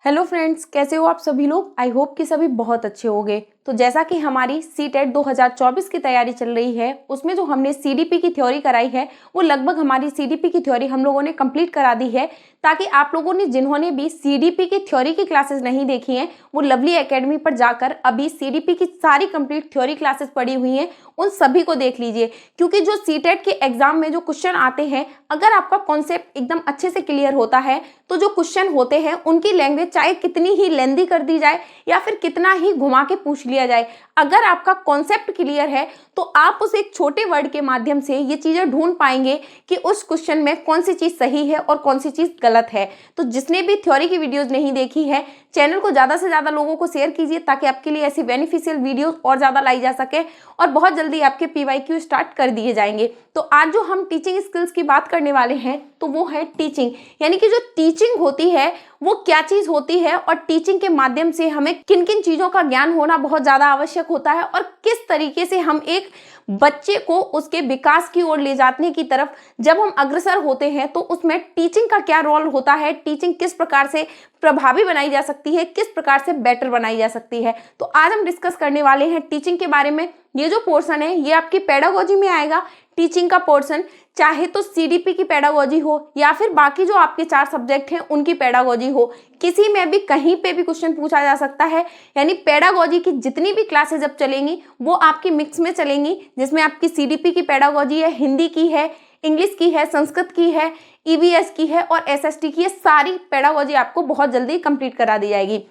Hello friends, कैसे हो आप सभी लोग। आई होप कि सभी बहुत अच्छे होंगे। तो जैसा कि हमारी सीटेट 2024 की तैयारी चल रही है, उसमें जो हमने सीडीपी की थ्योरी कराई है वो लगभग हमारी सीडीपी की थ्योरी हम लोगों ने कंप्लीट करा दी है, ताकि आप लोगों ने जिन्होंने भी सीडीपी की थ्योरी की क्लासेस नहीं देखी हैं वो लवली एकेडमी पर जाकर अभी सीडीपी की सारी कंप्लीट थ्योरी क्लासेस पढ़ी हुई हैं, उन सभी को देख लीजिए। क्योंकि जो सीटेट के एग्जाम में जो क्वेश्चन आते हैं, अगर आपका कॉन्सेप्ट एकदम अच्छे से क्लियर होता है तो जो क्वेश्चन होते हैं उनकी लैंग्वेज चाहे कितनी ही लेंदी कर दी जाए या फिर कितना ही घुमा के पूछ लिया जाए, अगर आपका कॉन्सेप्ट क्लियर है तो आप उस एक छोटे वर्ड के माध्यम से ये चीजें ढूंढ पाएंगे कि उस क्वेश्चन में कौन सी चीज सही है और कौन सी चीज गलत है। तो जिसने भी थ्योरी की वीडियोस नहीं देखी है, चैनल को ज्यादा से ज्यादा लोगों को शेयर कीजिए, ताकि आपके लिए ऐसी बेनिफिशियल वीडियोस और ज्यादा लाई जा सके और बहुत जल्दी आपके पीवाईक्यू स्टार्ट कर दिए जाएंगे। तो आज जो हम टीचिंग स्किल्स की बात करने वाले हैं तो वो है टीचिंग, यानी कि जो टीचिंग होती है वो क्या चीज होती है और टीचिंग के माध्यम से हमें किन किन चीजों का ज्ञान होना बहुत ज्यादा आवश्यक होता है और किस तरीके से हम एक बच्चे को उसके विकास की ओर ले जाने की तरफ जब हम अग्रसर होते हैं तो उसमें टीचिंग का क्या रोल होता है, टीचिंग किस प्रकार से प्रभावी बनाई जा सकती है, किस प्रकार से बेटर बनाई जा सकती है। तो आज हम डिस्कस करने वाले हैं टीचिंग के बारे में। ये जो पोर्शन है ये आपकी पेडागोजी में आएगा। टीचिंग का पोर्शन चाहे तो सीडीपी की पेडागोजी हो या फिर बाकी जो आपके 4 सब्जेक्ट हैं उनकी पेडागोजी हो, किसी में भी कहीं पे भी क्वेश्चन पूछा जा सकता है। यानी पेडागोजी की जितनी भी क्लासेस अब चलेंगी वो आपकी मिक्स में चलेंगी, जिसमें आपकी सीडीपी की पेडागोजी है, हिंदी की है, इंग्लिश की है, संस्कृत की है, ईवीएस की है और एसएसटी की है। सारी पेडागोजी आपको बहुत जल्दी कंप्लीट करा दी जाएगी।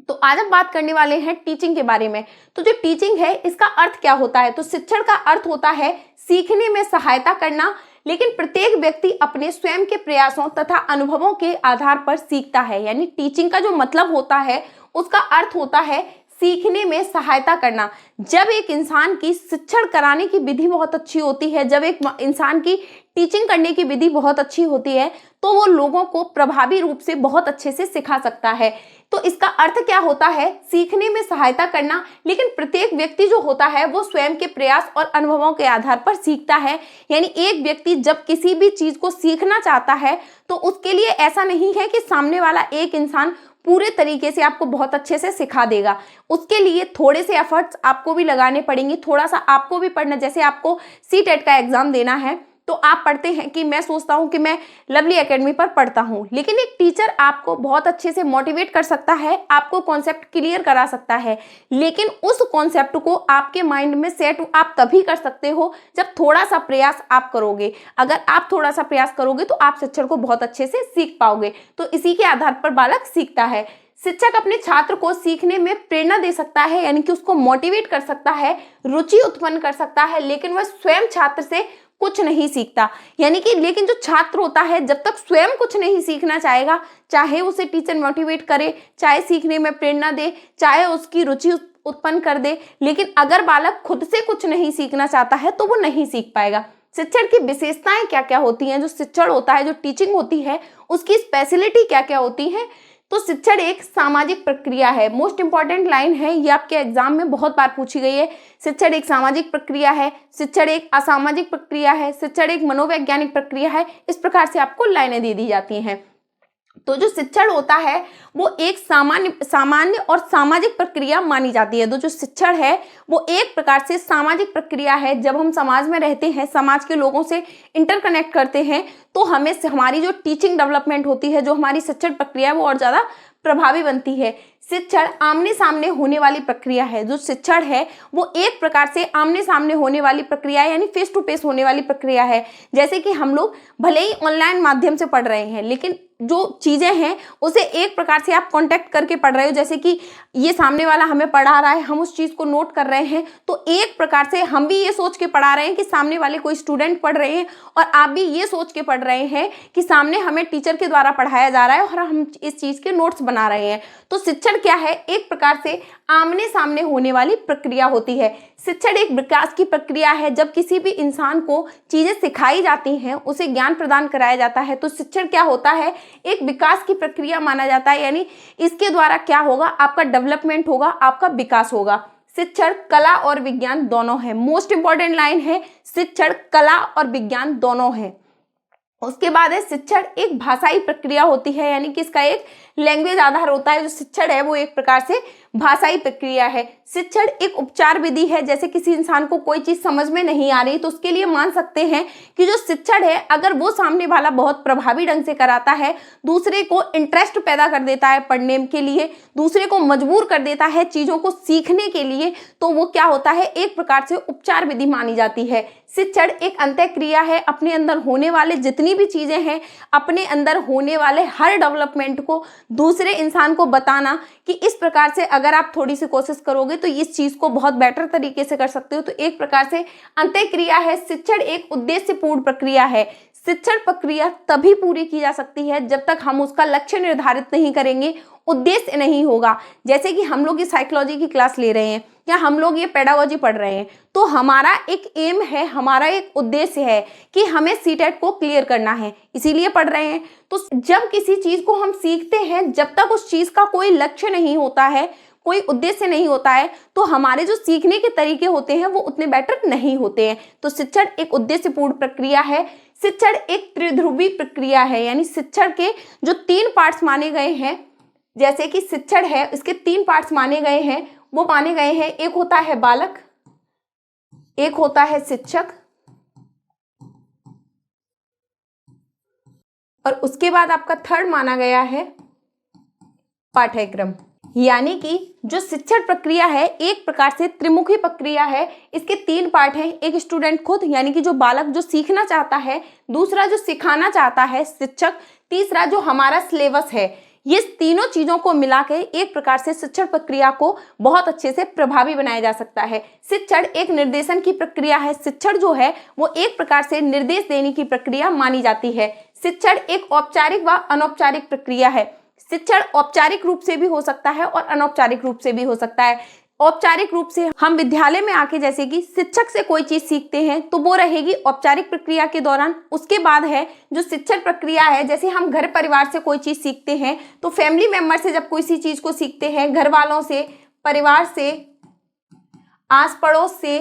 तो आज हम बात करने वाले हैं टीचिंग के बारे में। तो जो टीचिंग है इसका अर्थ क्या होता है, तो शिक्षण का अर्थ होता है सीखने में सहायता करना, लेकिन प्रत्येक व्यक्ति अपने स्वयं के प्रयासों तथा अनुभवों के आधार पर सीखता है। यानी टीचिंग का जो मतलब होता है उसका अर्थ होता है सीखने में सहायता करना। जब एक इंसान की शिक्षण कराने की विधि बहुत अच्छी होती है, जब एक इंसान की टीचिंग करने की विधि बहुत अच्छी होती है तो वो लोगों को प्रभावी रूप से बहुत अच्छे से सिखा सकता है। तो इसका अर्थ क्या होता है, सीखने में सहायता करना, लेकिन प्रत्येक व्यक्ति जो होता है वो स्वयं के प्रयास और अनुभवों के आधार पर सीखता है। यानी एक व्यक्ति जब किसी भी चीज को सीखना चाहता है तो उसके लिए ऐसा नहीं है कि सामने वाला एक इंसान पूरे तरीके से आपको बहुत अच्छे से सिखा देगा। उसके लिए थोड़े से एफर्ट्स आपको भी लगाने पड़ेंगे, थोड़ा सा आपको भी पढ़ना। जैसे आपको सीटेट का एग्जाम देना है तो आप पढ़ते हैं कि मैं सोचता हूं कि मैं लवली एकेडमी पर पढ़ता हूं, लेकिन एक टीचर आपको बहुत अच्छे से मोटिवेट कर सकता है, आपको कॉन्सेप्ट क्लियर करा सकता है, लेकिन उस कॉन्सेप्ट को आपके माइंड में सेट आप तभी कर सकते हो जब थोड़ा सा प्रयास आप करोगे। अगर आप थोड़ा सा प्रयास करोगे तो आप शिक्षण को बहुत अच्छे से सीख पाओगे। तो इसी के आधार पर बालक सीखता है। शिक्षक अपने छात्र को सीखने में प्रेरणा दे सकता है, यानी कि उसको मोटिवेट कर सकता है, रुचि उत्पन्न कर सकता है, लेकिन वह स्वयं छात्र से कुछ नहीं सीखता। यानी कि लेकिन जो छात्र होता है जब तक स्वयं कुछ नहीं सीखना चाहेगा, चाहे उसे टीचर मोटिवेट करे, चाहे सीखने में प्रेरणा दे, चाहे उसकी रुचि उत्पन्न कर दे, लेकिन अगर बालक खुद से कुछ नहीं सीखना चाहता है तो वो नहीं सीख पाएगा। शिक्षण की विशेषताएं क्या क्या होती हैं, जो शिक्षण होता है, जो टीचिंग होती है, उसकी स्पेशलिटी क्या क्या होती है। तो शिक्षण एक सामाजिक प्रक्रिया है। मोस्ट इंपॉर्टेंट लाइन है, ये आपके एग्जाम में बहुत बार पूछी गई है। शिक्षण एक सामाजिक प्रक्रिया है, शिक्षण एक असामाजिक प्रक्रिया है, शिक्षण एक मनोवैज्ञानिक प्रक्रिया है। इस प्रकार से आपको लाइनें दे दी जाती हैं। तो जो शिक्षण होता है वो एक सामान्य और सामाजिक प्रक्रिया मानी जाती है। तो जो शिक्षण है वो एक प्रकार से सामाजिक प्रक्रिया है। जब हम समाज में रहते हैं, समाज के लोगों से इंटरकनेक्ट करते हैं तो हमें हमारी जो टीचिंग डेवलपमेंट होती है, जो हमारी शिक्षण प्रक्रिया है वो और ज्यादा प्रभावी बनती है। शिक्षण आमने सामने होने वाली प्रक्रिया है। जो शिक्षण है वो एक प्रकार से आमने सामने होने वाली प्रक्रिया है, यानी फेस टू फेस होने वाली प्रक्रिया है। जैसे कि हम लोग भले ही ऑनलाइन माध्यम से पढ़ रहे हैं, लेकिन जो चीजें हैं उसे एक प्रकार से आप कांटेक्ट करके पढ़ रहे हो। जैसे कि ये सामने वाला हमें पढ़ा रहा है, हम उस चीज को नोट कर रहे हैं, तो एक प्रकार से हम भी ये सोच के पढ़ा रहे हैं कि सामने वाले कोई स्टूडेंट पढ़ रहे हैं और आप भी ये सोच के पढ़ रहे हैं कि सामने हमें टीचर के द्वारा पढ़ाया जा रहा है और हम इस चीज के नोट्स बना रहे हैं। तो शिक्षण क्या है, एक प्रकार से आमने सामने होने वाली प्रक्रिया होती है। शिक्षण एक विकास की प्रक्रिया है। जब किसी भी इंसान को चीजें सिखाई जाती हैं, उसे ज्ञान प्रदान कराया जाता है, तो शिक्षण क्या होता है, एक विकास की प्रक्रिया माना जाता है। यानी इसके द्वारा क्या होगा, आपका डेवलपमेंट होगा, आपका विकास होगा। शिक्षण कला और विज्ञान दोनों है। मोस्ट इंपॉर्टेंट लाइन है, शिक्षण कला और विज्ञान दोनों है। उसके बाद है शिक्षण एक भाषाई प्रक्रिया होती है, यानी कि इसका एक लैंग्वेज आधार होता है। जो शिक्षण है वो एक प्रकार से भाषाई प्रक्रिया है। शिक्षण एक उपचार विधि है, जैसे किसी इंसान को कोई चीज समझ में नहीं आ रही तो उसके लिए मान सकते हैं कि जो शिक्षण है, अगर वो सामने वाला बहुत प्रभावी ढंग से कराता है, दूसरे को इंटरेस्ट पैदा कर देता है पढ़ने के लिए, दूसरे को मजबूर कर देता है चीजों को सीखने के लिए, तो वो क्या होता है, एक प्रकार से उपचार विधि मानी जाती है। शिक्षण एक अंतःक्रिया है, अपने अंदर होने वाले जितनी भी चीजें हैं, अपने अंदर होने वाले हर डेवलपमेंट को दूसरे इंसान को बताना कि इस प्रकार से अगर आप थोड़ी सी कोशिश करोगे तो इस चीज को बहुत बेटर तरीके से कर सकते हो। तो एक प्रकार से अंतःक्रिया है। शिक्षण एक उद्देश्यपूर्ण प्रक्रिया है। शिक्षण प्रक्रिया तभी पूरी की जा सकती है जब तक हम उसका लक्ष्य निर्धारित नहीं करेंगे, उद्देश्य नहीं होगा। जैसे कि हम लोग ये साइकोलॉजी की क्लास ले रहे हैं या हम लोग ये पेडागोजी पढ़ रहे हैं, तो हमारा एक एम है, हमारा एक उद्देश्य है कि हमें सीटेट को क्लियर करना है, इसीलिए पढ़ रहे हैं। तो जब किसी चीज को हम सीखते हैं, जब तक उस चीज का कोई लक्ष्य नहीं होता है, कोई उद्देश्य नहीं होता है, तो हमारे जो सीखने के तरीके होते हैं वो उतने बेटर नहीं होते हैं। तो शिक्षण एक उद्देश्यपूर्ण प्रक्रिया है। शिक्षण एक त्रिध्रुवी प्रक्रिया है, यानी शिक्षण के जो 3 पार्ट्स माने गए हैं, जैसे कि शिक्षण है इसके 3 पार्ट्स माने गए हैं, वो माने गए हैं, एक होता है बालक, एक होता है शिक्षक, और उसके बाद आपका थर्ड माना गया है पाठ्यक्रम। यानी कि जो शिक्षण प्रक्रिया है एक प्रकार से त्रिमुखी प्रक्रिया है। इसके 3 पार्ट हैं, एक स्टूडेंट खुद यानी कि जो बालक जो सीखना चाहता है, दूसरा जो सिखाना चाहता है शिक्षक, तीसरा जो हमारा सिलेबस है। ये तीनों चीजों को मिलाकर एक प्रकार से शिक्षण प्रक्रिया को बहुत अच्छे से प्रभावी बनाया जा सकता है। शिक्षण एक निर्देशन की प्रक्रिया है। शिक्षण जो है वो एक प्रकार से निर्देश देने की प्रक्रिया मानी जाती है। शिक्षण एक औपचारिक व अनौपचारिक प्रक्रिया है। शिक्षण औपचारिक रूप से भी हो सकता है और अनौपचारिक रूप से भी हो सकता है। औपचारिक रूप से हम विद्यालय में आके जैसे कि शिक्षक से कोई चीज सीखते हैं तो वो रहेगी औपचारिक प्रक्रिया के दौरान। उसके बाद है जो शिक्षण प्रक्रिया है, जैसे हम घर परिवार से कोई चीज सीखते हैं तो फैमिली मेंबर से जब कोई सी चीज को सीखते हैं, घर वालों से, परिवार से, आस पड़ोस से,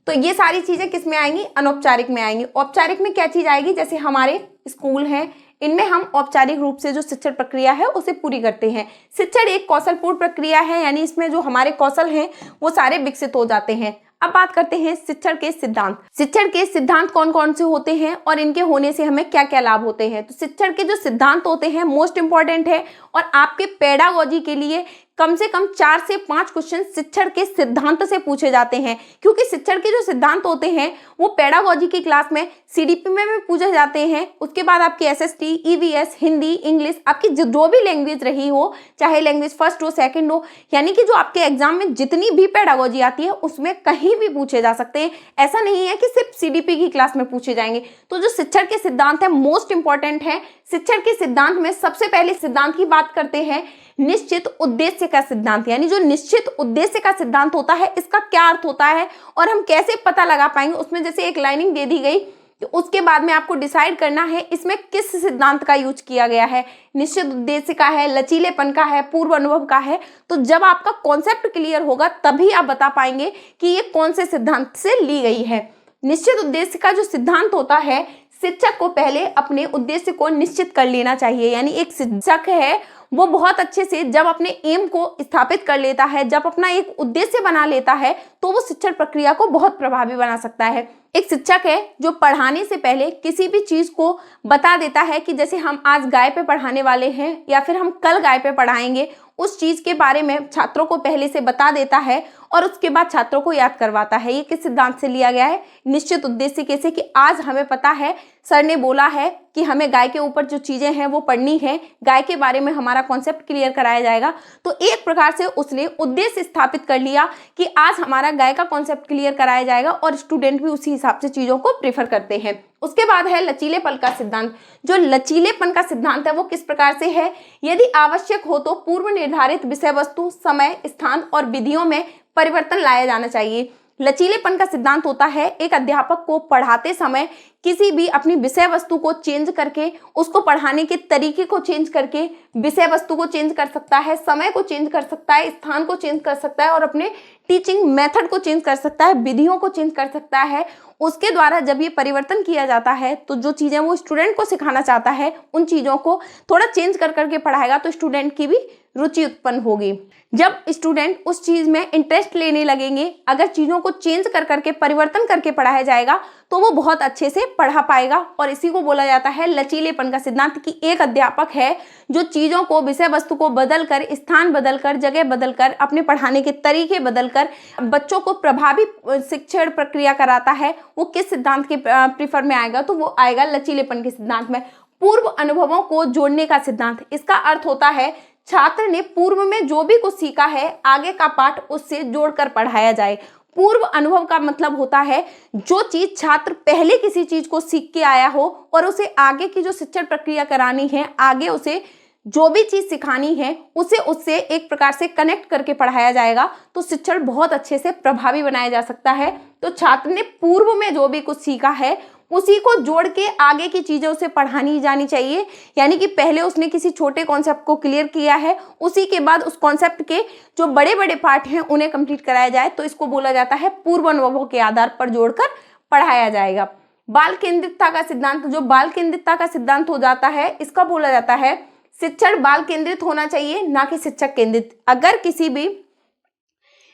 तो ये सारी चीजें किस में आएंगी, अनौपचारिक में आएंगी। औपचारिक में क्या चीज आएगी, जैसे हमारे स्कूल हैं, इनमें हम औपचारिक रूप से जो शिक्षण प्रक्रिया है उसे पूरी करते हैं। शिक्षण एक कौशलपूर्ण प्रक्रिया है, यानी इसमें जो हमारे कौशल हैं वो सारे विकसित हो जाते हैं। अब बात करते हैं शिक्षण के सिद्धांत। शिक्षण के सिद्धांत कौन कौन से होते हैं और इनके होने से हमें क्या क्या लाभ होते हैं। तो शिक्षण के जो सिद्धांत होते हैं मोस्ट इंपॉर्टेंट है और आपके पेडागोजी के लिए कम से कम 4 से 5 क्वेश्चन शिक्षण के सिद्धांत से पूछे जाते हैं, क्योंकि शिक्षण के जो सिद्धांत होते हैं वो पेडागोजी की क्लास में सीडीपी में भी पूछे जाते हैं। उसके बाद आपकी एसएसटी, ईवीएस, हिंदी, इंग्लिश, आपकी जो भी लैंग्वेज रही हो, चाहे लैंग्वेज फर्स्ट हो, सेकंड हो, यानी कि जो आपके एग्जाम में जितनी भी पेडागोजी आती है उसमें कहीं भी पूछे जा सकते हैं। ऐसा नहीं है कि सिर्फ सीडीपी की क्लास में पूछे जाएंगे। तो जो शिक्षण के सिद्धांत है मोस्ट इंपॉर्टेंट है। शिक्षण के सिद्धांत में सबसे पहले सिद्धांत की बात करते हैं, निश्चित उद्देश्य का सिद्धांत। यानी जो निश्चित उद्देश्य का सिद्धांत होता है इसका क्या अर्थ होता है और हम कैसे पता लगा पाएंगे। उसमें जैसे एक लाइनिंग दे दी गई तो उसके बाद में आपको डिसाइड करना है इसमें किस सिद्धांत का यूज किया गया है, निश्चित उद्देश्य का है, लचीलेपन का है, पूर्व अनुभव का है। तो जब आपका कॉन्सेप्ट क्लियर होगा तभी आप बता पाएंगे कि ये कौन से सिद्धांत से ली गई है। निश्चित उद्देश्य का जो सिद्धांत होता है, शिक्षक को पहले अपने उद्देश्य को निश्चित कर लेना चाहिए। यानी एक शिक्षक है वो बहुत अच्छे से जब अपने एम को स्थापित कर लेता है, जब अपना एक उद्देश्य बना लेता है, तो वो शिक्षण प्रक्रिया को बहुत प्रभावी बना सकता है। एक शिक्षक है जो पढ़ाने से पहले किसी भी चीज को बता देता है कि जैसे हम आज गाय पे पढ़ाने वाले हैं या फिर हम कल गाय पे पढ़ाएंगे, उस चीज के बारे में छात्रों को पहले से बता देता है और उसके बाद छात्रों को याद करवाता है। ये किस सिद्धांत से लिया गया है, निश्चित उद्देश्य कैसे, कि आज हमें पता है सर ने बोला है कि हमें गाय के ऊपर जो चीजें हैं वो पढ़नी है, गाय के बारे में हमारा कॉन्सेप्ट क्लियर कराया जाएगा। तो एक प्रकार से उसने उद्देश्य स्थापित कर लिया कि आज हमारा गाय का कॉन्सेप्ट क्लियर कराया जाएगा और स्टूडेंट भी उसी हिसाब से चीजों को प्रेफर करते हैं। उसके बाद है लचीलेपन का सिद्धांत। जो लचीलेपन का सिद्धांत है वो किस प्रकार से है, यदि आवश्यक हो तो पूर्व निर्धारित विषय वस्तु, समय, स्थान और विधियों में परिवर्तन लाया जाना चाहिए। लचीलेपन का सिद्धांत होता है एक अध्यापक को पढ़ाते समय किसी भी अपनी विषय वस्तु को चेंज करके, उसको पढ़ाने के तरीके को चेंज करके विषय वस्तु को चेंज कर सकता है, समय को चेंज कर सकता है, स्थान को चेंज कर सकता है और अपने टीचिंग मेथड को चेंज कर सकता है, विधियों को चेंज कर सकता है। उसके द्वारा जब ये परिवर्तन किया जाता है तो जो चीज़ें वो स्टूडेंट को सिखाना चाहता है उन चीज़ों को थोड़ा चेंज कर करके पढ़ाएगा तो स्टूडेंट की भी रुचि उत्पन्न होगी। जब स्टूडेंट उस चीज़ में इंटरेस्ट लेने लगेंगे, अगर चीज़ों को चेंज कर करके परिवर्तन करके पढ़ाया जाएगा तो वो बहुत अच्छे से पढ़ा पाएगा। और इसी को बोला जाता है लचीलेपन का सिद्धांत, कि एक अध्यापक है जो चीज़ों को, विषय वस्तु को बदल कर, स्थान बदल कर, जगह बदल कर, अपने पढ़ाने के तरीके बदल कर बच्चों को प्रभावी शिक्षण प्रक्रिया कराता है। वो किस सिद्धांत के प्रीफर में आएगा? तो वो आएगा लचीलेपन के सिद्धांत में। पूर्व अनुभवों को जोड़ने का सिद्धांत, इसका अर्थ होता है छात्र ने पूर्व में जो भी कुछ सीखा है आगे का पाठ उससे जोड़कर पढ़ाया जाए। पूर्व अनुभव का मतलब होता है जो चीज छात्र पहले किसी चीज को सीख के आया हो और उसे आगे की जो शिक्षण प्रक्रिया करानी है, आगे उसे जो भी चीज सिखानी है उसे उससे एक प्रकार से कनेक्ट करके पढ़ाया जाएगा तो शिक्षण बहुत अच्छे से प्रभावी बनाया जा सकता है। तो छात्र ने पूर्व में जो भी कुछ सीखा है उसी को जोड़ के आगे की चीजें उसे पढ़ानी जानी चाहिए। यानी कि पहले उसने किसी छोटे कॉन्सेप्ट को क्लियर किया है, उसी के बाद उस कॉन्सेप्ट के जो बड़े बड़े पार्ट हैं उन्हें कंप्लीट कराया जाए, तो इसको बोला जाता है पूर्व अनुभवों के आधार पर जोड़कर पढ़ाया जाएगा। बाल केंद्रितता का सिद्धांत, जो बाल केंद्रितता का सिद्धांत हो जाता है, इसका बोला जाता है शिक्षण बाल केंद्रित होना चाहिए, ना कि शिक्षक केंद्रित। अगर किसी भी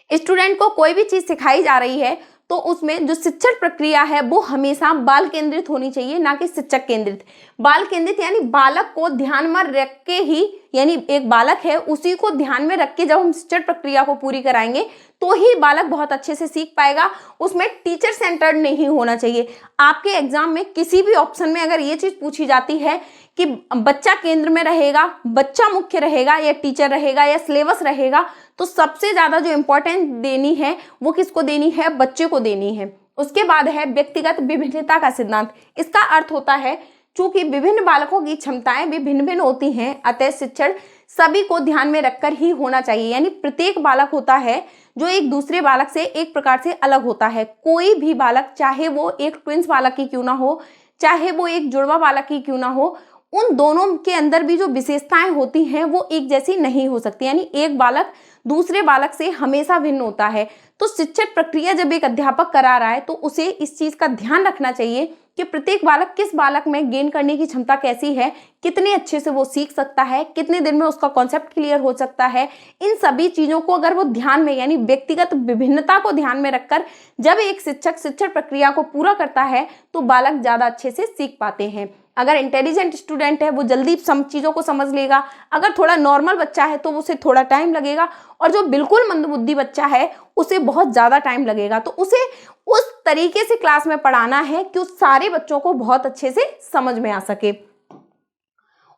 स्टूडेंट को कोई भी चीज सिखाई जा रही है तो उसमें जो शिक्षण प्रक्रिया है वो हमेशा बाल केंद्रित होनी चाहिए, ना कि शिक्षक केंद्रित। बाल केंद्रित यानी बालक को ध्यान में रख के ही, यानी एक बालक है उसी को ध्यान में रख के जब हम शिक्षण प्रक्रिया को पूरी कराएंगे तो ही बालक बहुत अच्छे से सीख पाएगा। उसमें टीचर सेंटर्ड नहीं होना चाहिए। आपके एग्जाम में किसी भी ऑप्शन में अगर ये चीज पूछी जाती है कि बच्चा केंद्र में रहेगा, बच्चा मुख्य रहेगा, या टीचर रहेगा, या सिलेबस रहेगा, तो सबसे ज्यादा जो इंपॉर्टेंट देनी है वो किसको देनी है? बच्चे को देनी है। उसके बाद है व्यक्तिगत विभिन्नता का सिद्धांत। इसका अर्थ होता है चूंकि विभिन्न बालकों की क्षमताएं भी भिन्न भिन्न होती हैं, अतः शिक्षण सभी को ध्यान में रखकर ही होना चाहिए। यानी प्रत्येक बालक होता है जो एक दूसरे बालक से एक प्रकार से अलग होता है। कोई भी बालक, चाहे वो एक ट्विंस बालक की क्यों ना हो, चाहे वो एक जुड़वा बालक की क्यों ना हो, उन दोनों के अंदर भी जो विशेषताएं होती हैं वो एक जैसी नहीं हो सकती। यानी एक बालक दूसरे बालक से हमेशा भिन्न होता है। तो शिक्षण प्रक्रिया जब एक अध्यापक करा रहा है तो उसे इस चीज का ध्यान रखना चाहिए कि प्रत्येक बालक किस बालक में गेन करने की क्षमता कैसी है, कितने अच्छे से वो सीख सकता है, कितने दिन में उसका कॉन्सेप्ट क्लियर हो सकता है। इन सभी चीजों को अगर वो ध्यान में, यानी व्यक्तिगत विभिन्नता को ध्यान में रखकर जब एक शिक्षक शिक्षण प्रक्रिया को पूरा करता है तो बालक ज्यादा अच्छे से सीख पाते हैं। अगर इंटेलिजेंट स्टूडेंट है वो जल्दी चीज़ों को समझ लेगा, अगर थोड़ा नॉर्मल बच्चा है तो उसे थोड़ा टाइम लगेगा, और जो बिल्कुल मंदबुद्धि बच्चा है उसे बहुत ज़्यादा टाइम लगेगा। तो उसे उस तरीके से क्लास में पढ़ाना है कि उस सारे बच्चों को बहुत अच्छे से समझ में आ सके।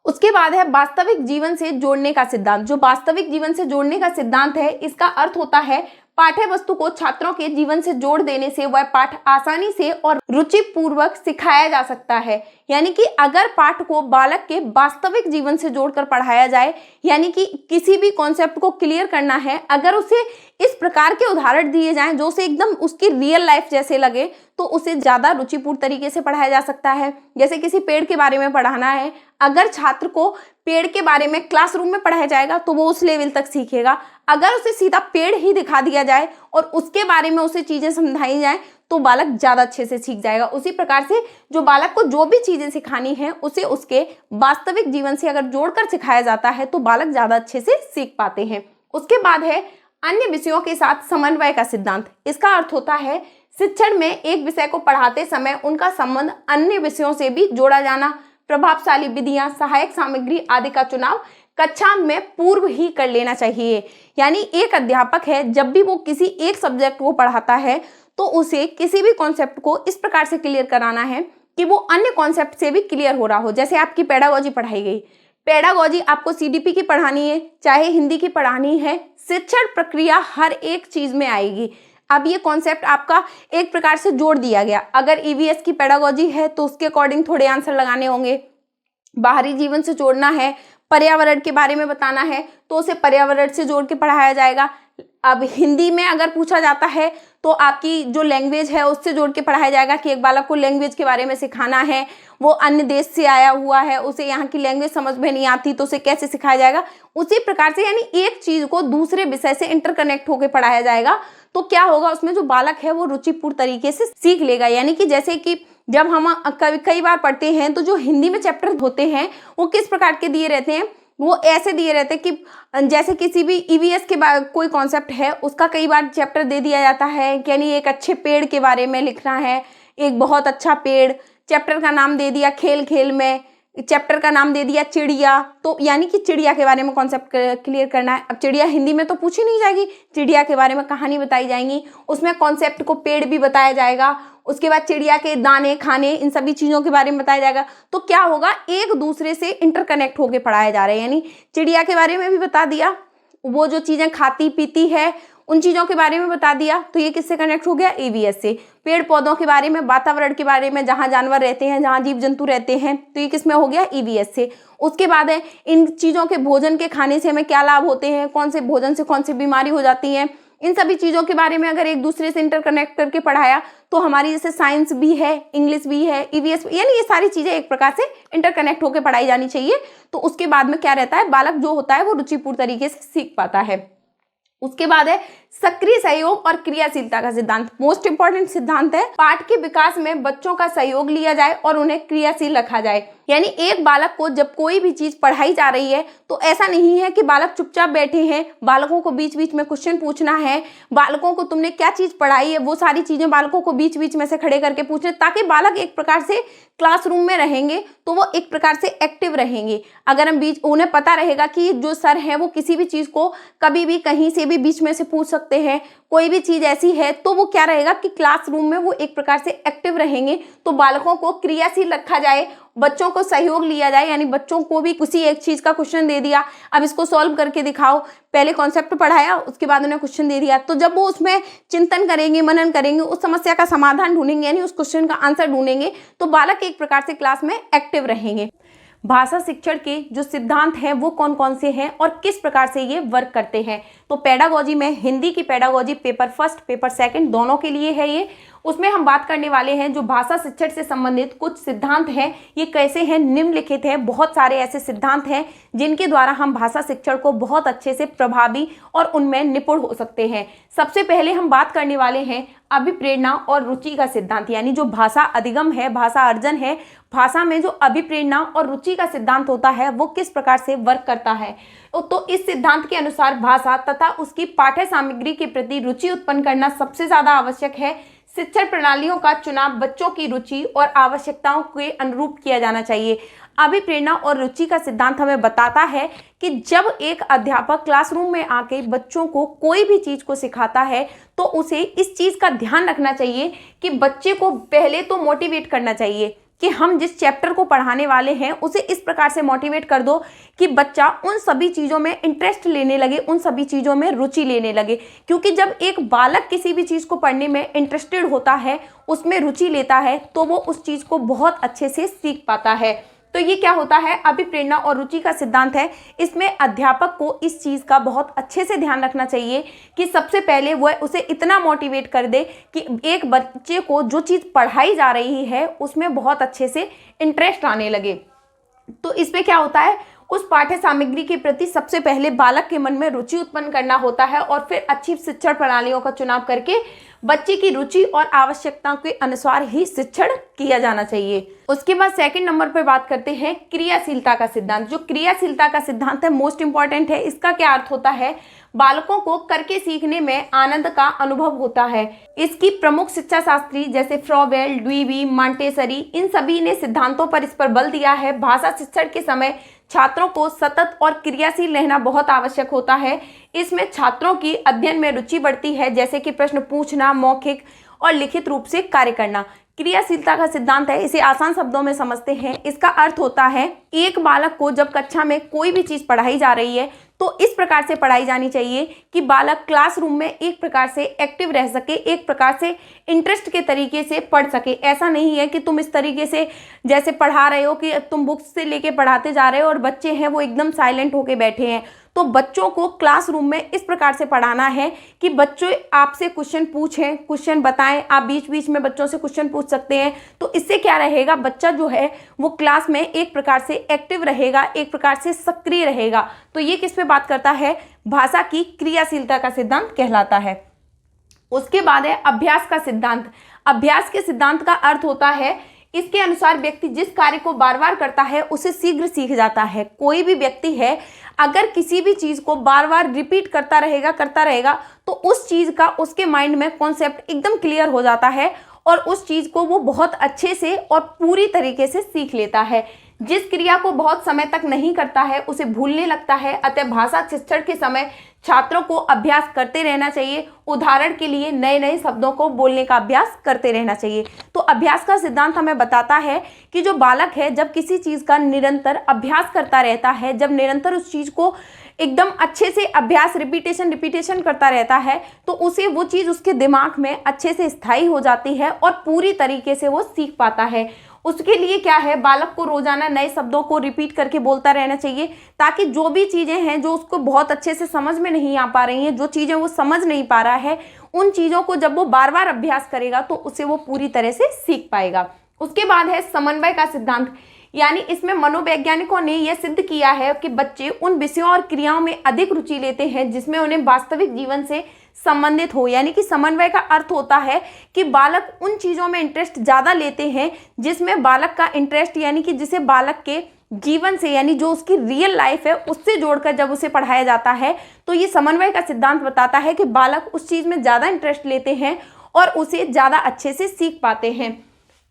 उसके बाद है वास्तविक जीवन से जोड़ने का सिद्धांत। जो वास्तविक जीवन से जोड़ने का सिद्धांत है, इसका अर्थ होता है पाठ्य वस्तु को छात्रों के जीवन से जोड़ देने से वह पाठ आसानी से और रुचिपूर्वक सिखाया जा सकता है। यानी कि अगर पाठ को बालक के वास्तविक जीवन से जोड़कर पढ़ाया जाए, यानी कि किसी भी कॉन्सेप्ट को क्लियर करना है, अगर उसे इस प्रकार के उदाहरण दिए जाएं जो उसे एकदम उसकी रियल लाइफ जैसे लगे तो उसे ज्यादा रुचिपूर्ण तरीके से पढ़ाया जा सकता है। जैसे किसी पेड़ के बारे में पढ़ाना है, अगर छात्र को पेड़ के बारे में क्लासरूम में पढ़ाया जाएगा तो वो उस लेवल तक सीखेगा। अगर उसे सीधा पेड़ ही दिखा दिया जाए और उसके बारे में उसे चीजें समझाई जाए तो बालक ज्यादा अच्छे से सीख जाएगा। उसी प्रकार से जो बालक को जो भी चीजें सिखानी है उसे उसके वास्तविक जीवन से अगर जोड़कर सिखाया जाता है तो बालक ज्यादा अच्छे से सीख पाते हैं। उसके बाद है अन्य विषयों के साथ समन्वय का सिद्धांत। इसका अर्थ होता है शिक्षण में एक विषय को पढ़ाते समय उनका संबंध अन्य विषयों से भी जोड़ा जाना। प्रभावशाली विधियां, सहायक सामग्री आदि का चुनाव कक्षा में पूर्व ही कर लेना चाहिए। यानी एक अध्यापक है जब भी वो किसी एक सब्जेक्ट को पढ़ाता है तो उसे किसी भी कॉन्सेप्ट को इस प्रकार से क्लियर कराना है कि वो अन्य कॉन्सेप्ट से भी क्लियर हो रहा हो। जैसे आपकी पेडागोजी पढ़ाई गई, पेडागोजी आपको सीडीपी की पढ़ानी है, चाहे हिंदी की पढ़ानी है, शिक्षण प्रक्रिया हर एक चीज में आएगी। अब ये कॉन्सेप्ट आपका एक प्रकार से जोड़ दिया गया। अगर ईवीएस की पेडागोजी है तो उसके अकॉर्डिंग थोड़े आंसर लगाने होंगे। बाहरी जीवन से जोड़ना है, पर्यावरण के बारे में बताना है तो उसे पर्यावरण से जोड़ के पढ़ाया जाएगा। अब हिंदी में अगर पूछा जाता है तो आपकी जो लैंग्वेज है उससे जोड़ के पढ़ाया जाएगा कि एक बालक को लैंग्वेज के बारे में सिखाना है, वो अन्य देश से आया हुआ है, उसे यहाँ की लैंग्वेज समझ में नहीं आती तो उसे कैसे सिखाया जाएगा। उसी प्रकार से यानी एक चीज को दूसरे विषय से इंटरकनेक्ट होकर पढ़ाया जाएगा। तो क्या होगा, उसमें जो बालक है वो रुचिपूर्ण तरीके से सीख लेगा। यानी कि जैसे कि जब हम कई बार पढ़ते हैं तो जो हिंदी में चैप्टर होते हैं वो किस प्रकार के दिए रहते हैं, वो ऐसे दिए रहते हैं कि जैसे किसी भी ईवीएस के कोई कॉन्सेप्ट है उसका कई बार चैप्टर दे दिया जाता है, यानी एक अच्छे पेड़ के बारे में लिखना है, एक बहुत अच्छा पेड़, चैप्टर का नाम दे दिया खेल खेल में, चैप्टर का नाम दे दिया चिड़िया, तो यानी कि चिड़िया के बारे में कॉन्सेप्ट क्लियर करना है। अब चिड़िया हिंदी में तो पूछी नहीं जाएगी, चिड़िया के बारे में कहानी बताई जाएंगी, उसमें कॉन्सेप्ट को पेड़ भी बताया जाएगा, उसके बाद चिड़िया के दाने खाने इन सभी चीज़ों के बारे में बताया जाएगा। तो क्या होगा, एक दूसरे से इंटरकनेक्ट होकर पढ़ाया जा रहा है। यानी चिड़िया के बारे में भी बता दिया, वो जो चीज़ें खाती पीती है उन चीज़ों के बारे में बता दिया, तो ये किससे कनेक्ट हो गया, ईवीएस से। पेड़ पौधों के बारे में, वातावरण के बारे में, जहाँ जानवर रहते हैं, जहाँ जीव जंतु रहते हैं, तो ये किस में हो गया, ईवीएस से। उसके बाद है इन चीज़ों के भोजन के खाने से हमें क्या लाभ होते हैं, कौन से भोजन से कौन सी बीमारी हो जाती है, इन सभी चीज़ों के बारे में अगर एक दूसरे से इंटरकनेक्ट करके पढ़ाया तो हमारी जैसे साइंस भी है, इंग्लिश भी है, ईवीएस भी, यानी ये सारी चीज़ें एक प्रकार से इंटरकनेक्ट होकर पढ़ाई जानी चाहिए। तो उसके बाद में क्या रहता है, बालक जो होता है वो रुचिपूर्ण तरीके से सीख पाता है। उसके बाद है सक्रिय सहयोग और क्रियाशीलता का सिद्धांत। मोस्ट इंपॉर्टेंट सिद्धांत है, पाठ के विकास में बच्चों का सहयोग लिया जाए और उन्हें क्रियाशील रखा जाए। यानी एक बालक को जब कोई भी चीज पढ़ाई जा रही है तो ऐसा नहीं है कि बालक चुपचाप बैठे हैं, बालकों को बीच बीच में क्वेश्चन पूछना है, बालकों को तुमने क्या चीज पढ़ाई है वो सारी चीजें बालकों को बीच बीच में से खड़े करके पूछने, ताकि बालक एक प्रकार से क्लासरूम में रहेंगे तो वो एक प्रकार से एक्टिव रहेंगे। अगर हम बीच उन्हें पता रहेगा कि जो सर हैं वो किसी भी चीज को कभी भी कहीं से भी बीच में से पूछ सकते हैं, कोई भी चीज ऐसी है, तो वो क्या रहेगा कि क्लासरूम में वो एक प्रकार से एक्टिव रहेंगे। तो बालकों को क्रियाशील रखा जाए, बच्चों को सहयोग लिया जाए, यानी बच्चों को भी किसी एक चीज का क्वेश्चन दे दिया, अब इसको सॉल्व करके दिखाओ, पहले कॉन्सेप्ट पढ़ाया उसके बाद उन्हें क्वेश्चन दे दिया, तो जब वो उसमें चिंतन करेंगे, मनन करेंगे, उस समस्या का समाधान ढूंढेंगे, यानी उस क्वेश्चन का आंसर ढूंढेंगे, तो बालक एक प्रकार से क्लास में एक्टिव रहेंगे। भाषा शिक्षण के जो सिद्धांत हैं वो कौन कौन से हैं और किस प्रकार से ये वर्क करते हैं। तो पेडागोजी में हिंदी की pedagogy paper first paper second दोनों के लिए है ये। उसमें हम बात करने वाले हैं जो भाषा शिक्षण से संबंधित कुछ सिद्धांत हैं, ये कैसे हैं, निम्नलिखित हैं। बहुत सारे ऐसे सिद्धांत हैं जिनके द्वारा हम भाषा शिक्षण को बहुत अच्छे से प्रभावी और उनमें निपुण हो सकते हैं। सबसे पहले हम बात करने वाले हैं अभिप्रेरणा और रुचि का सिद्धांत, यानी जो भाषा अधिगम है, भाषा अर्जन है, भाषा में जो अभिप्रेरणा और रुचि का सिद्धांत होता है वो किस प्रकार से वर्क करता है। तो इस सिद्धांत के अनुसार भाषा तथा उसकी पाठ्य सामग्री के प्रति रुचि उत्पन्न करना सबसे ज्यादा आवश्यक है। शिक्षण प्रणालियों का चुनाव बच्चों की रुचि और आवश्यकताओं के अनुरूप किया जाना चाहिए। अभिप्रेरणा और रुचि का सिद्धांत हमें बताता है कि जब एक अध्यापक क्लासरूम में आके बच्चों को कोई भी चीज को सिखाता है तो उसे इस चीज का ध्यान रखना चाहिए कि बच्चे को पहले तो मोटिवेट करना चाहिए कि हम जिस चैप्टर को पढ़ाने वाले हैं उसे इस प्रकार से मोटिवेट कर दो कि बच्चा उन सभी चीज़ों में इंटरेस्ट लेने लगे, उन सभी चीज़ों में रुचि लेने लगे। क्योंकि जब एक बालक किसी भी चीज़ को पढ़ने में इंटरेस्टेड होता है, उसमें रुचि लेता है, तो वो उस चीज़ को बहुत अच्छे से सीख पाता है। तो ये क्या होता है, अभिप्रेरणा और रुचि का सिद्धांत है। इसमें अध्यापक को इस चीज़ का बहुत अच्छे से ध्यान रखना चाहिए कि सबसे पहले वह उसे इतना मोटिवेट कर दे कि एक बच्चे को जो चीज़ पढ़ाई जा रही है उसमें बहुत अच्छे से इंटरेस्ट आने लगे। तो इसमें क्या होता है, उस पाठ्य सामग्री के प्रति सबसे पहले बालक के मन में रुचि उत्पन्न करना होता है और फिर अच्छी शिक्षण प्रणालियों का चुनाव करके बच्चे की रुचि और आवश्यकताओं के अनुसार ही शिक्षण किया जाना चाहिए। उसके बाद सेकंड नंबर पर बात करते हैं क्रियाशीलता का सिद्धांत। जो क्रियाशीलता का सिद्धांत है मोस्ट इंपॉर्टेंट है। इसका क्या अर्थ होता है, बालकों को करके सीखने में आनंद का अनुभव होता है। इसकी प्रमुख शिक्षा शास्त्री जैसे फ्रॉवेल, ड्यूवी, मॉन्टेसरी, इन सभी ने सिद्धांतों पर इस पर बल दिया है। भाषा शिक्षण के समय छात्रों को सतत और क्रियाशील रहना बहुत आवश्यक होता है। इसमें छात्रों की अध्ययन में रुचि बढ़ती है, जैसे कि प्रश्न पूछना, मौखिक और लिखित रूप से कार्य करना। क्रियाशीलता का सिद्धांत है, इसे आसान शब्दों में समझते हैं। इसका अर्थ होता है एक बालक को जब कक्षा में कोई भी चीज पढ़ाई जा रही है तो इस प्रकार से पढ़ाई जानी चाहिए कि बालक क्लासरूम में एक प्रकार से एक्टिव रह सके, एक प्रकार से इंटरेस्ट के तरीके से पढ़ सके। ऐसा नहीं है कि तुम इस तरीके से जैसे पढ़ा रहे हो कि तुम बुक्स से लेके पढ़ाते जा रहे हो और बच्चे हैं वो एकदम साइलेंट होके बैठे हैं। तो बच्चों को क्लासरूम में इस प्रकार से पढ़ाना है कि बच्चों आपसे क्वेश्चन पूछें, क्वेश्चन बताएं, आप बीच बीच में बच्चों से क्वेश्चन पूछ सकते हैं। तो इससे क्या रहेगा, बच्चा जो है वो क्लास में एक प्रकार से एक्टिव रहेगा, एक प्रकार से सक्रिय रहेगा। तो ये किस पे बात करता है, भाषा की क्रियाशीलता का सिद्धांत कहलाता है। उसके बाद है अभ्यास का सिद्धांत। अभ्यास के सिद्धांत का अर्थ होता है, इसके अनुसार व्यक्ति जिस कार्य को बार बार करता है उसे शीघ्र सीख जाता है। कोई भी व्यक्ति है अगर किसी भी चीज को बार बार रिपीट करता रहेगा तो उस चीज का उसके माइंड में कॉन्सेप्ट एकदम क्लियर हो जाता है और उस चीज को वो बहुत अच्छे से और पूरी तरीके से सीख लेता है। जिस क्रिया को बहुत समय तक नहीं करता है उसे भूलने लगता है। अतः भाषा शिक्षण के समय छात्रों को अभ्यास करते रहना चाहिए। उदाहरण के लिए नए नए शब्दों को बोलने का अभ्यास करते रहना चाहिए। तो अभ्यास का सिद्धांत हमें बताता है कि जो बालक है जब किसी चीज का निरंतर अभ्यास करता रहता है, जब निरंतर उस चीज को एकदम अच्छे से अभ्यास रिपीटेशन करता रहता है तो उसे वो चीज उसके दिमाग में अच्छे से स्थायी हो जाती है और पूरी तरीके से वो सीख पाता है। उसके लिए क्या है, बालक को रोजाना नए शब्दों को रिपीट करके बोलता रहना चाहिए ताकि जो भी चीजें हैं जो उसको बहुत अच्छे से समझ में नहीं आ पा रही हैं, जो चीजें वो समझ नहीं पा रहा है, उन चीजों को जब वो बार बार अभ्यास करेगा तो उसे वो पूरी तरह से सीख पाएगा। उसके बाद है समन्वय का सिद्धांत, यानी इसमें मनोवैज्ञानिकों ने यह सिद्ध किया है कि बच्चे उन विषयों और क्रियाओं में अधिक रुचि लेते हैं जिसमें उन्हें वास्तविक जीवन से संबंधित हो। यानी कि समन्वय का अर्थ होता है कि बालक उन चीजों में इंटरेस्ट ज्यादा लेते हैं जिसमें बालक का इंटरेस्ट, यानी कि जिसे बालक के जीवन से, यानी जो उसकी रियल लाइफ है उससे जोड़कर जब उसे पढ़ाया जाता है तो ये समन्वय का सिद्धांत बताता है कि बालक उस चीज में ज्यादा इंटरेस्ट लेते हैं और उसे ज्यादा अच्छे से सीख पाते हैं।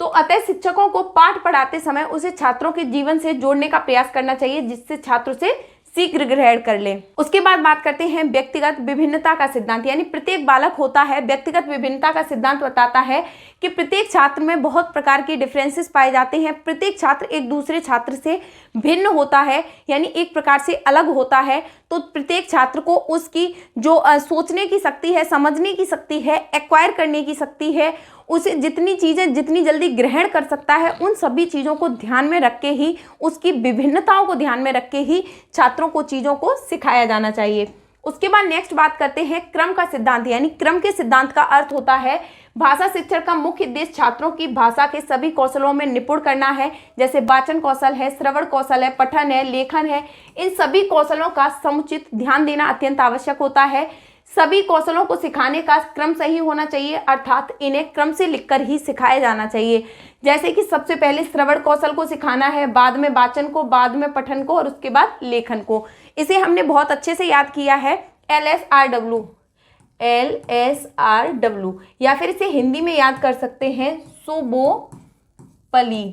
तो अतः शिक्षकों को पाठ पढ़ाते समय उसे छात्रों के जीवन से जोड़ने का प्रयास करना चाहिए जिससे छात्र से शीघ्र ग्रहण कर ले। उसके बाद बात करते हैं व्यक्तिगत विभिन्नता का सिद्धांत, यानी प्रत्येक बालक होता है। व्यक्तिगत विभिन्नता का सिद्धांत बताता है कि प्रत्येक छात्र में बहुत प्रकार के डिफरेंसेस पाए जाते हैं। प्रत्येक छात्र एक दूसरे छात्र से भिन्न होता है, यानी एक प्रकार से अलग होता है। तो प्रत्येक छात्र को उसकी जो सोचने की शक्ति है, समझने की शक्ति है, एक्वायर करने की शक्ति है, उसे जितनी चीज़ें जितनी जल्दी ग्रहण कर सकता है, उन सभी चीज़ों को ध्यान में रख के ही, उसकी विभिन्नताओं को ध्यान में रख के ही छात्रों को चीज़ों को सिखाया जाना चाहिए। उसके बाद नेक्स्ट बात करते हैं क्रम का सिद्धांत, यानी क्रम के सिद्धांत का अर्थ होता है भाषा शिक्षण का मुख्य उद्देश्य छात्रों की भाषा के सभी कौशलों में निपुण करना है। जैसे वाचन कौशल है, श्रवण कौशल है, पठन है, लेखन है, इन सभी कौशलों का समुचित ध्यान देना अत्यंत आवश्यक होता है। सभी कौशलों को सिखाने का क्रम सही होना चाहिए, अर्थात इन्हें क्रम से लिखकर ही सिखाया जाना चाहिए। जैसे कि सबसे पहले श्रवण कौशल को सिखाना है, बाद में वाचन को, बाद में पठन को और उसके बाद लेखन को। इसे हमने बहुत अच्छे से याद किया है, LSRW, या फिर इसे हिंदी में याद कर सकते हैं सुबोपली।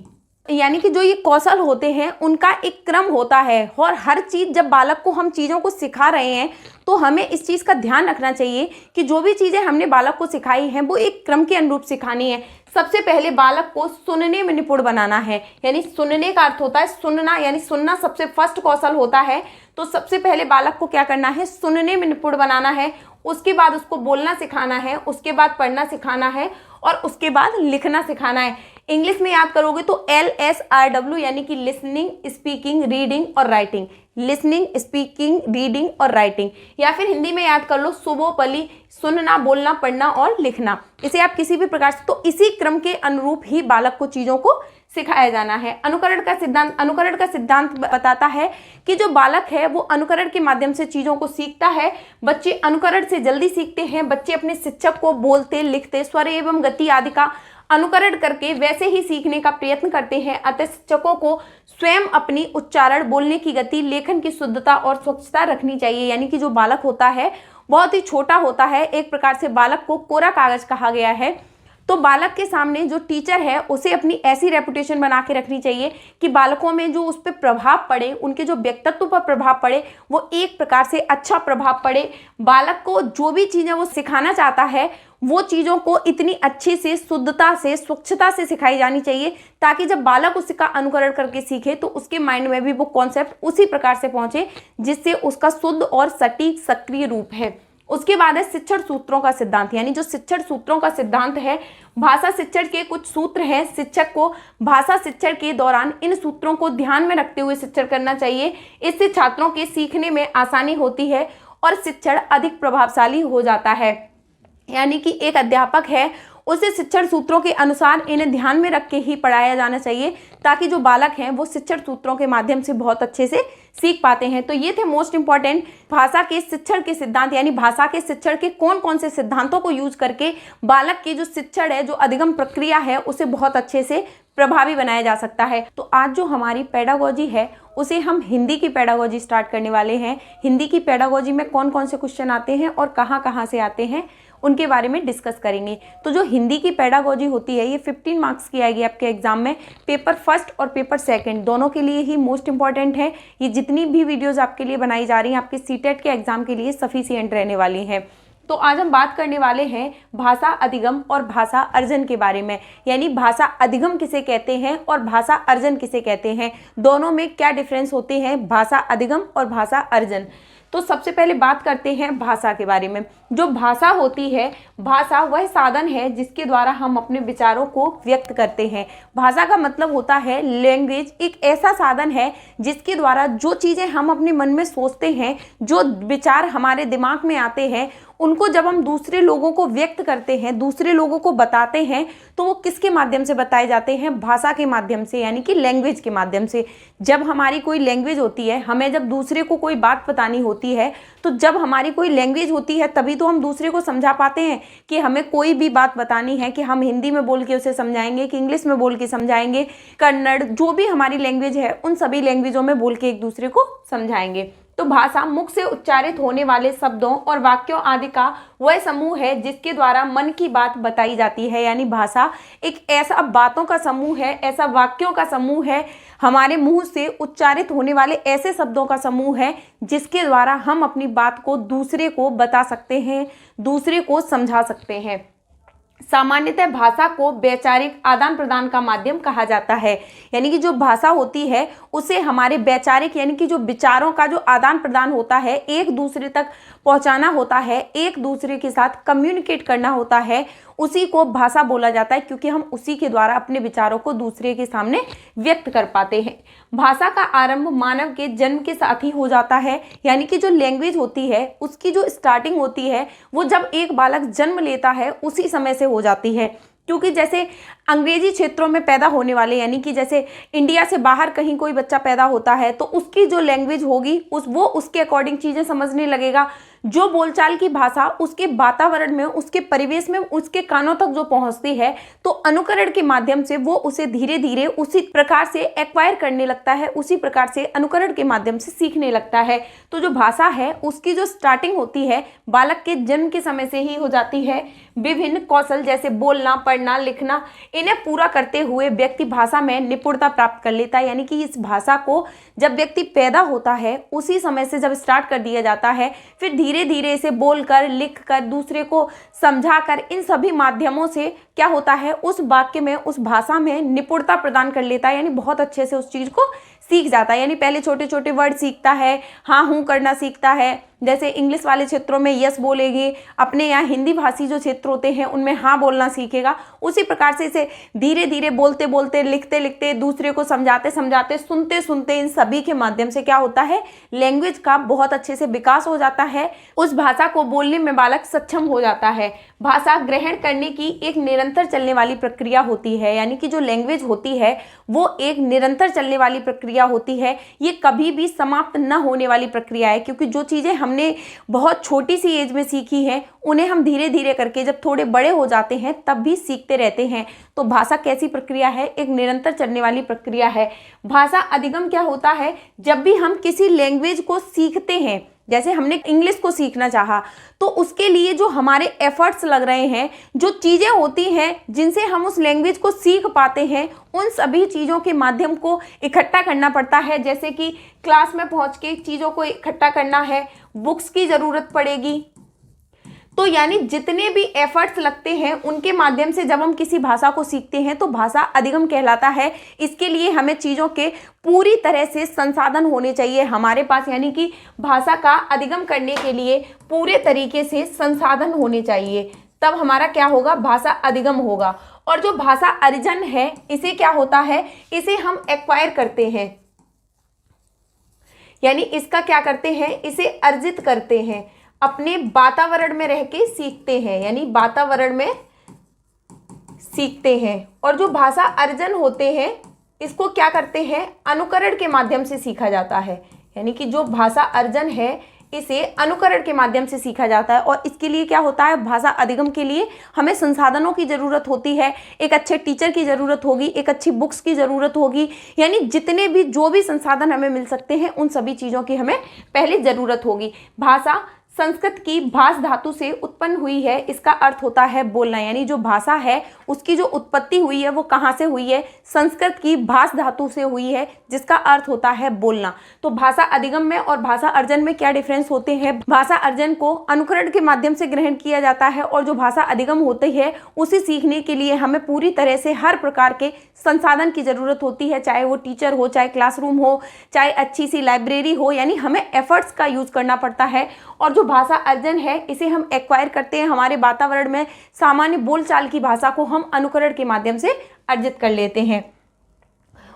यानी कि जो ये कौशल होते हैं उनका एक क्रम होता है और हर चीज़, जब बालक को हम चीज़ों को सिखा रहे हैं तो हमें इस चीज़ का ध्यान रखना चाहिए कि जो भी चीज़ें हमने बालक को सिखाई हैं वो एक क्रम के अनुरूप सिखानी है। सबसे पहले बालक को सुनने में निपुण बनाना है, यानी सुनने का अर्थ होता है सुनना, यानी सुनना सबसे फर्स्ट कौशल होता है। तो सबसे पहले बालक को क्या करना है, सुनने में निपुण बनाना है। उसके बाद उसको बोलना सिखाना है, उसके बाद पढ़ना सिखाना है और उसके बाद लिखना सिखाना है। इंग्लिश में याद करोगे तो LSRW, यानी कि लिसनिंग, स्पीकिंग, रीडिंग और राइटिंग। लिसनिंग, स्पीकिंग, रीडिंग और राइटिंग, या फिर हिंदी में याद कर लो सुबोपली, सुनना, बोलना, पढ़ना और लिखना। इसे आप किसी भी प्रकार से, तो इसी क्रम के अनुरूप ही बालक को चीज़ों को सिखाया जाना है। अनुकरण का सिद्धांत बताता है कि जो बालक है वो अनुकरण के माध्यम से चीज़ों को सीखता है। बच्चे अनुकरण से जल्दी सीखते हैं। बच्चे अपने शिक्षक को बोलते, लिखते, स्वर एवं गति आदि का अनुकरण करके वैसे ही सीखने का प्रयत्न करते हैं। अतः शिक्षकों को स्वयं अपनी उच्चारण, बोलने की गति, लेखन की शुद्धता और स्वच्छता रखनी चाहिए। यानी कि जो बालक होता है बहुत ही छोटा होता है, एक प्रकार से बालक को कोरा कागज कहा गया है। तो बालक के सामने जो टीचर है उसे अपनी ऐसी रेपुटेशन बना के रखनी चाहिए कि बालकों में जो उस पर प्रभाव पड़े, उनके जो व्यक्तित्व पर प्रभाव पड़े, वो एक प्रकार से अच्छा प्रभाव पड़े। बालक को जो भी चीज़ें वो सिखाना चाहता है वो चीज़ों को इतनी अच्छी से, शुद्धता से, स्वच्छता से सिखाई जानी चाहिए ताकि जब बालक उसका अनुकरण करके सीखे तो उसके माइंड में भी वो कॉन्सेप्ट उसी प्रकार से पहुंचे जिससे उसका शुद्ध और सटीक सक्रिय रूप है। उसके बाद है शिक्षण सूत्रों का सिद्धांत, यानी जो शिक्षण सूत्रों का सिद्धांत है, भाषा शिक्षण के कुछ सूत्र हैं। शिक्षक को भाषा शिक्षण के दौरान इन सूत्रों को ध्यान में रखते हुए शिक्षण करना चाहिए। इससे छात्रों के सीखने में आसानी होती है और शिक्षण अधिक प्रभावशाली हो जाता है। यानी कि एक अध्यापक है, उसे शिक्षण सूत्रों के अनुसार इन्हें ध्यान में रख के ही पढ़ाया जाना चाहिए, ताकि जो बालक हैं वो शिक्षण सूत्रों के माध्यम से बहुत अच्छे से सीख पाते हैं। तो ये थे मोस्ट इंपॉर्टेंट भाषा के शिक्षण के सिद्धांत, यानी भाषा के शिक्षण के कौन कौन से सिद्धांतों को यूज करके बालक की जो शिक्षण है, जो अधिगम प्रक्रिया है, उसे बहुत अच्छे से प्रभावी बनाया जा सकता है। तो आज जो हमारी पेडागोजी है उसे हम हिंदी की पेडागोजी स्टार्ट करने वाले हैं। हिंदी की पेडागोजी में कौन कौन से क्वेश्चन आते हैं और कहाँ कहाँ से आते हैं उनके बारे में डिस्कस करेंगे। तो जो हिंदी की पेडागोजी होती है ये 15 मार्क्स की आएगी आपके एग्जाम में। पेपर फर्स्ट और पेपर सेकंड दोनों के लिए ही मोस्ट इंपॉर्टेंट है। ये जितनी भी वीडियोस आपके लिए बनाई जा रही हैं आपके सीटेट के एग्जाम के लिए सफिशिएंट रहने वाली हैं। तो आज हम बात करने वाले हैं भाषा अधिगम और भाषा अर्जन के बारे में, यानी भाषा अधिगम किसे कहते हैं और भाषा अर्जन किसे कहते हैं, दोनों में क्या डिफरेंस होते हैं, भाषा अधिगम और भाषा अर्जन। तो सबसे पहले बात करते हैं भाषा के बारे में। जो भाषा होती है, भाषा वह साधन है जिसके द्वारा हम अपने विचारों को व्यक्त करते हैं। भाषा का मतलब होता है लैंग्वेज, एक ऐसा साधन है जिसके द्वारा जो चीज़ें हम अपने मन में सोचते हैं, जो विचार हमारे दिमाग में आते हैं, उनको जब हम दूसरे लोगों को व्यक्त करते हैं, दूसरे लोगों को बताते हैं, तो वो किसके माध्यम से बताए जाते हैं, भाषा के माध्यम से, यानी कि लैंग्वेज के माध्यम से। जब हमारी कोई लैंग्वेज होती है, हमें जब दूसरे को कोई बात बतानी होती है, तो जब हमारी कोई लैंग्वेज होती है तभी तो हम दूसरे को समझा पाते हैं कि हमें कोई भी बात बतानी है, कि हम हिंदी में बोल के उसे समझाएंगे कि इंग्लिश में बोल के समझाएंगे, कन्नड़, जो भी हमारी लैंग्वेज है उन सभी लैंग्वेजों में बोल के एक दूसरे को समझाएंगे। तो भाषा मुख से उच्चारित होने वाले शब्दों और वाक्यों आदि का वह समूह है जिसके द्वारा मन की बात बताई जाती है। यानी भाषा एक ऐसा बातों का समूह है, ऐसा वाक्यों का समूह है, हमारे मुंह से उच्चारित होने वाले ऐसे शब्दों का समूह है जिसके द्वारा हम अपनी बात को दूसरे को बता सकते हैं, दूसरे को समझा सकते हैं। सामान्यतः भाषा को वैचारिक आदान प्रदान का माध्यम कहा जाता है। यानी कि जो भाषा होती है उसे हमारे वैचारिक, यानी कि जो विचारों का जो आदान प्रदान होता है, एक दूसरे तक पहुंचाना होता है, एक दूसरे के साथ कम्युनिकेट करना होता है, उसी को भाषा बोला जाता है, क्योंकि हम उसी के द्वारा अपने विचारों को दूसरे के सामने व्यक्त कर पाते हैं। भाषा का आरंभ मानव के जन्म के साथ ही हो जाता है। यानी कि जो लैंग्वेज होती है उसकी जो स्टार्टिंग होती है वो जब एक बालक जन्म लेता है उसी समय से हो जाती है। क्योंकि जैसे अंग्रेजी क्षेत्रों में पैदा होने वाले, यानी कि जैसे इंडिया से बाहर कहीं कोई बच्चा पैदा होता है तो उसकी जो लैंग्वेज होगी वो उसके अकॉर्डिंग चीज़ें समझने लगेगा। जो बोलचाल की भाषा उसके वातावरण में, उसके परिवेश में, उसके कानों तक जो पहुंचती है, तो अनुकरण के माध्यम से वो उसे धीरे धीरे उसी प्रकार से एक्वायर करने लगता है, उसी प्रकार से अनुकरण के माध्यम से सीखने लगता है। तो जो भाषा है उसकी जो स्टार्टिंग होती है बालक के जन्म के समय से ही हो जाती है। विभिन्न कौशल जैसे बोलना, पढ़ना, लिखना, इन्हें पूरा करते हुए व्यक्ति भाषा में निपुणता प्राप्त कर लेता है। यानी कि इस भाषा को जब व्यक्ति पैदा होता है उसी समय से जब स्टार्ट कर दिया जाता है, फिर धीरे धीरे इसे बोलकर, लिखकर, दूसरे को समझाकर, इन सभी माध्यमों से क्या होता है, उस वाक्य में, उस भाषा में निपुणता प्रदान कर लेता है। यानी बहुत अच्छे से उस चीज को सीख जाता है। यानी पहले छोटे छोटे वर्ड सीखता है, हाँ हूँ करना सीखता है। जैसे इंग्लिश वाले क्षेत्रों में यस बोलेगी, अपने यहाँ हिंदी भाषी जो क्षेत्र होते हैं उनमें हाँ बोलना सीखेगा। उसी प्रकार से इसे धीरे धीरे बोलते बोलते, लिखते लिखते, दूसरे को समझाते समझाते, सुनते सुनते, इन सभी के माध्यम से क्या होता है, लैंग्वेज का बहुत अच्छे से विकास हो जाता है। उस भाषा को बोलने में बालक सक्षम हो जाता है। भाषा ग्रहण करने की एक निरंतर चलने वाली प्रक्रिया होती है। यानी कि जो लैंग्वेज होती है वो एक निरंतर चलने वाली प्रक्रिया होती है। ये कभी भी समाप्त न होने वाली प्रक्रिया है, क्योंकि जो चीज़ें हमने बहुत छोटी सी एज में सीखी हैं उन्हें हम धीरे धीरे करके जब थोड़े बड़े हो जाते हैं तब भी सीखते रहते हैं। तो भाषा कैसी प्रक्रिया है, एक निरंतर चलने वाली प्रक्रिया है। भाषा अधिगम क्या होता है, जब भी हम किसी लैंग्वेज को सीखते हैं, जैसे हमने इंग्लिश को सीखना चाहा, तो उसके लिए जो हमारे एफर्ट्स लग रहे हैं, जो चीज़ें होती हैं जिनसे हम उस लैंग्वेज को सीख पाते हैं, उन सभी चीज़ों के माध्यम को इकट्ठा करना पड़ता है। जैसे कि क्लास में पहुंच के चीज़ों को इकट्ठा करना है, बुक्स की ज़रूरत पड़ेगी, तो यानी जितने भी एफर्ट्स लगते हैं उनके माध्यम से जब हम किसी भाषा को सीखते हैं तो भाषा अधिगम कहलाता है। इसके लिए हमें चीज़ों के पूरी तरह से संसाधन होने चाहिए हमारे पास, यानी कि भाषा का अधिगम करने के लिए पूरे तरीके से संसाधन होने चाहिए, तब हमारा क्या होगा, भाषा अधिगम होगा। और जो भाषा अर्जन है इसे क्या होता है, इसे हम एक्वायर करते हैं, यानी इसका क्या करते हैं, इसे अर्जित करते हैं, अपने वातावरण में रह के सीखते हैं, यानी वातावरण में सीखते हैं। और जो भाषा अर्जन होते हैं इसको क्या करते हैं, अनुकरण के माध्यम से सीखा जाता है, यानी कि जो भाषा अर्जन है इसे अनुकरण के माध्यम से सीखा जाता है। और इसके लिए क्या होता है, भाषा अधिगम के लिए हमें संसाधनों की ज़रूरत होती है, एक अच्छे टीचर की ज़रूरत होगी, एक अच्छी बुक्स की ज़रूरत होगी, यानी जितने भी जो भी संसाधन हमें मिल सकते हैं उन सभी चीज़ों की हमें पहले ज़रूरत होगी। भाषा संस्कृत की भाष धातु से उत्पन्न हुई है, इसका अर्थ होता है बोलना, यानी जो भाषा है उसकी जो उत्पत्ति हुई है वो कहाँ से हुई है, संस्कृत की भाष धातु से हुई है, जिसका अर्थ होता है बोलना। तो भाषा अधिगम में और भाषा अर्जन में क्या डिफरेंस होते हैं, भाषा अर्जन को अनुकरण के माध्यम से ग्रहण किया जाता है और जो भाषा अधिगम होती है उसे सीखने के लिए हमें पूरी तरह से हर प्रकार के संसाधन की ज़रूरत होती है, चाहे वो टीचर हो, चाहे क्लासरूम हो, चाहे अच्छी सी लाइब्रेरी हो, यानी हमें एफर्ट्स का यूज़ करना पड़ता है। और जो भाषा अर्जन है इसे हम एक्वायर करते हैं, हमारे वातावरण में सामान्य बोलचाल की भाषा को हम अनुकरण के माध्यम से अर्जित कर लेते हैं।